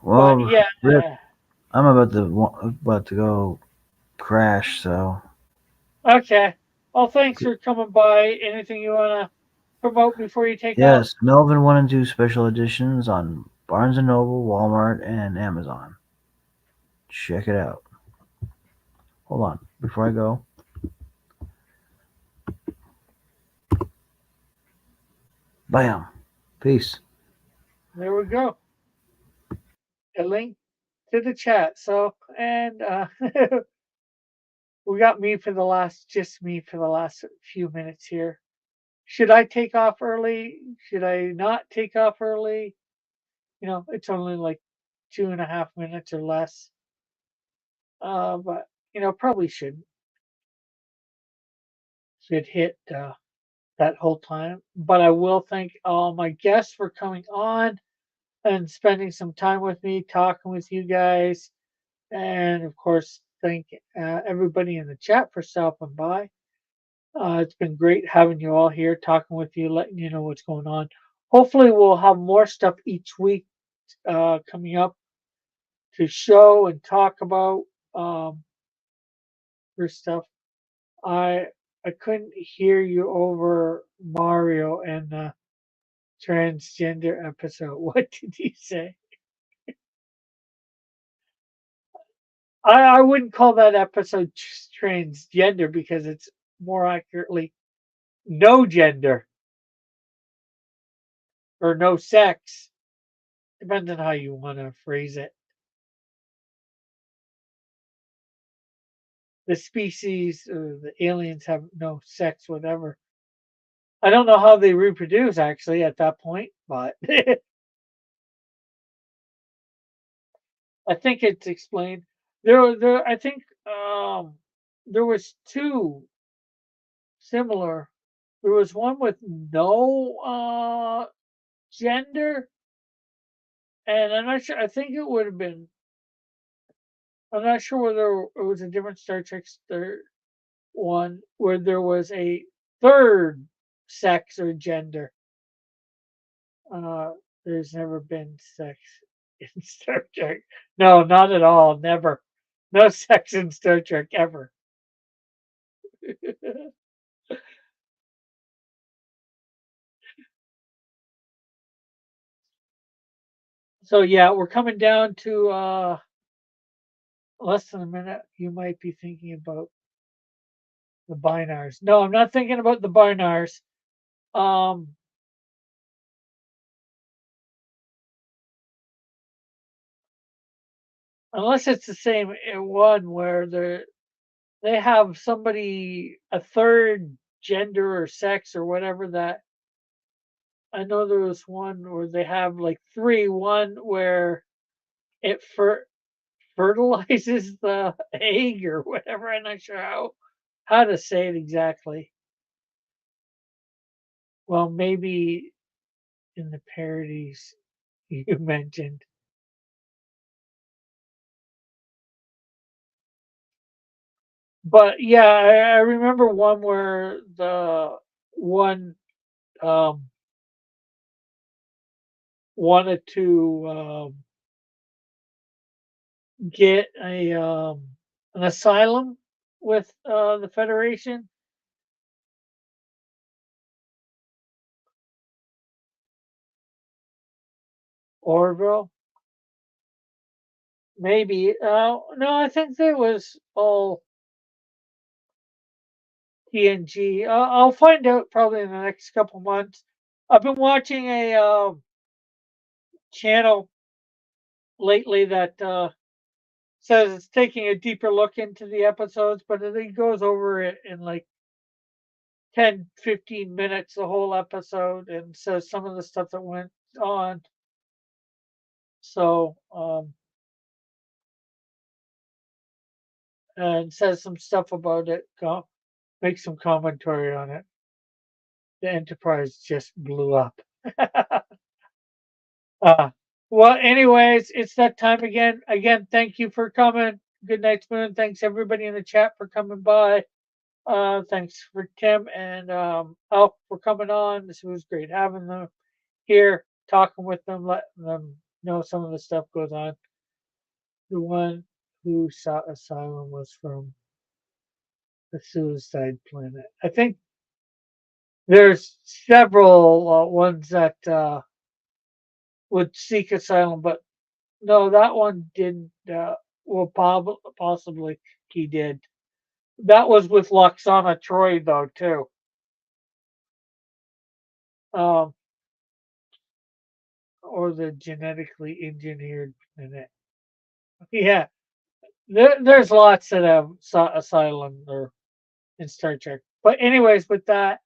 Well, yeah, Rip, I'm about to go crash. So okay. Well, thanks for coming by. Anything you want to promote before you take off? yes, Melvin 1 and 2 special editions on Barnes and Noble, Walmart, and Amazon. Check it out. Hold on, before I go. Bam. Peace. There we go. A link to the chat. So, and we got just me for the last few minutes here. Should I take off early? Should I not take off early? It's only like 2.5 minutes or less. But probably should hit that whole time. But I will thank all my guests for coming on and spending some time with me, talking with you guys, and of course, thank everybody in the chat for stopping by. It's been great having you all here, talking with you, letting you know what's going on. Hopefully, we'll have more stuff each week coming up to show and talk about for stuff. I I couldn't hear you over Mario and the transgender episode. What did you say? I wouldn't call that episode transgender because it's more accurately no gender or no sex, depends on how you want to phrase it. The species or the aliens have no sex, whatever. I don't know how they reproduce actually at that point, but I think it's explained. I think there was two similar. There was one with no gender, and I'm not sure. I think it would have been. I'm not sure whether it was a different Star Trek one where there was a third sex or gender. Uh, there's never been sex in Star Trek. No, not at all. Never. No sex in Star Trek ever. So yeah, we're coming down to less than a minute. You might be thinking about the binars. No, I'm not thinking about the binars. Um, unless it's the same one where they have somebody a third gender or sex or whatever that I know there was one where they have like three. One where it fertilizes the egg or whatever. I'm not sure how to say it exactly. Well, maybe in the parodies you mentioned. But yeah, I remember one where the one um, wanted to get an asylum with the Federation. Orville, maybe. No, I think it was all TNG. I'll find out probably in the next couple months. I've been watching a channel lately that says it's taking a deeper look into the episodes, but it goes over it in like 10, 15 minutes, the whole episode, and says some of the stuff that went on. So, and says some stuff about it, makes some commentary on it. The Enterprise just blew up. uh, well, anyways, it's that time again. Again, thank you for coming. Good night, Spoon. Thanks everybody in the chat for coming by. Thanks for Tim and Alf for coming on. This was great having them here, talking with them, letting them know some of the stuff goes on. The one who sought asylum was from the Suicide Planet. I think there's several ones that would seek asylum, but no, that one didn't. Well, possibly he did. That was with Loxana Troy, though, too. Or the genetically engineered planet. Yeah, there's lots that have sought asylum or in Star Trek. But anyways, with that,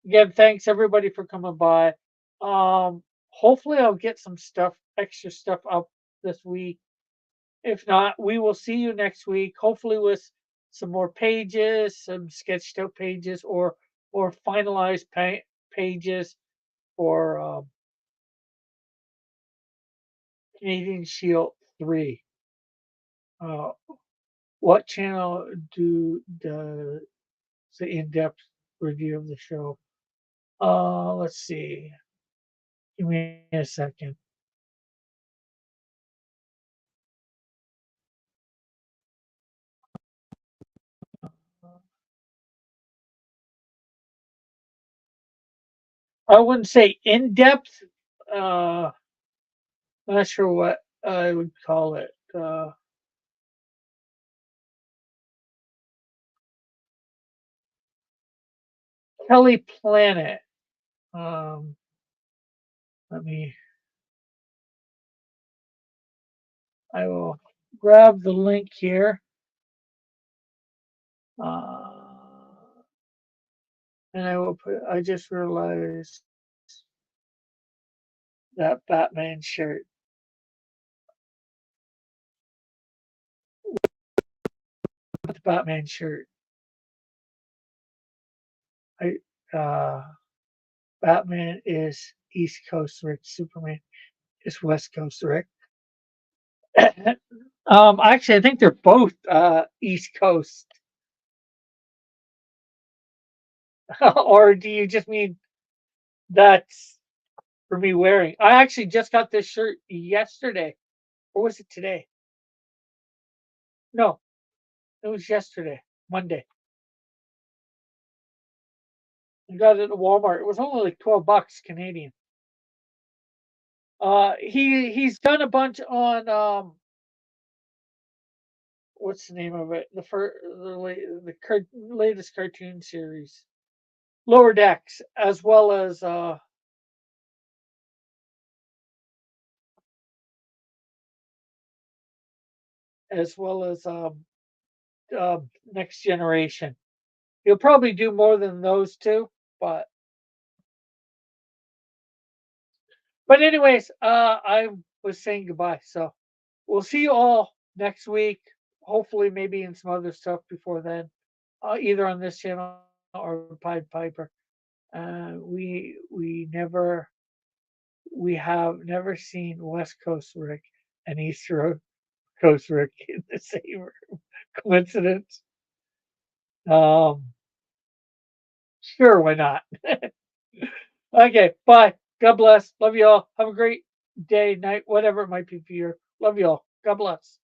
again, thanks everybody for coming by. Hopefully I'll get some extra stuff up this week. If not, we will see you next week. Hopefully with some more pages, some sketched out pages, or finalized pages for Canadian Shield 3. What channel does the in-depth review of the show? Let's see. Give me a second. I wouldn't say in-depth. Not sure what I would call it. Kelly Planet. Let me. I will grab the link here. And I will put. I just realized that Batman shirt. The Batman shirt. Batman is East Coast Rick. Superman is West Coast Rick. Actually, I think they're both East Coast. Or do you just mean that's for me wearing? I actually just got this shirt yesterday. Or was it today? No, it was yesterday, Monday. I got it at Walmart. It was only like $12 Canadian. He's done a bunch on what's the name of it? The latest cartoon series, Lower Decks, as well as Next Generation. He'll probably do more than those two, but anyways, I was saying goodbye. So we'll see you all next week. Hopefully, maybe in some other stuff before then, either on this channel or Pied Piper. We have never seen West Coast Rick and East Coast Rick in the same room. Coincidence? Sure, why not? Okay, bye. God bless. Love you all. Have a great day, night, whatever it might be for you. Love you all. God bless.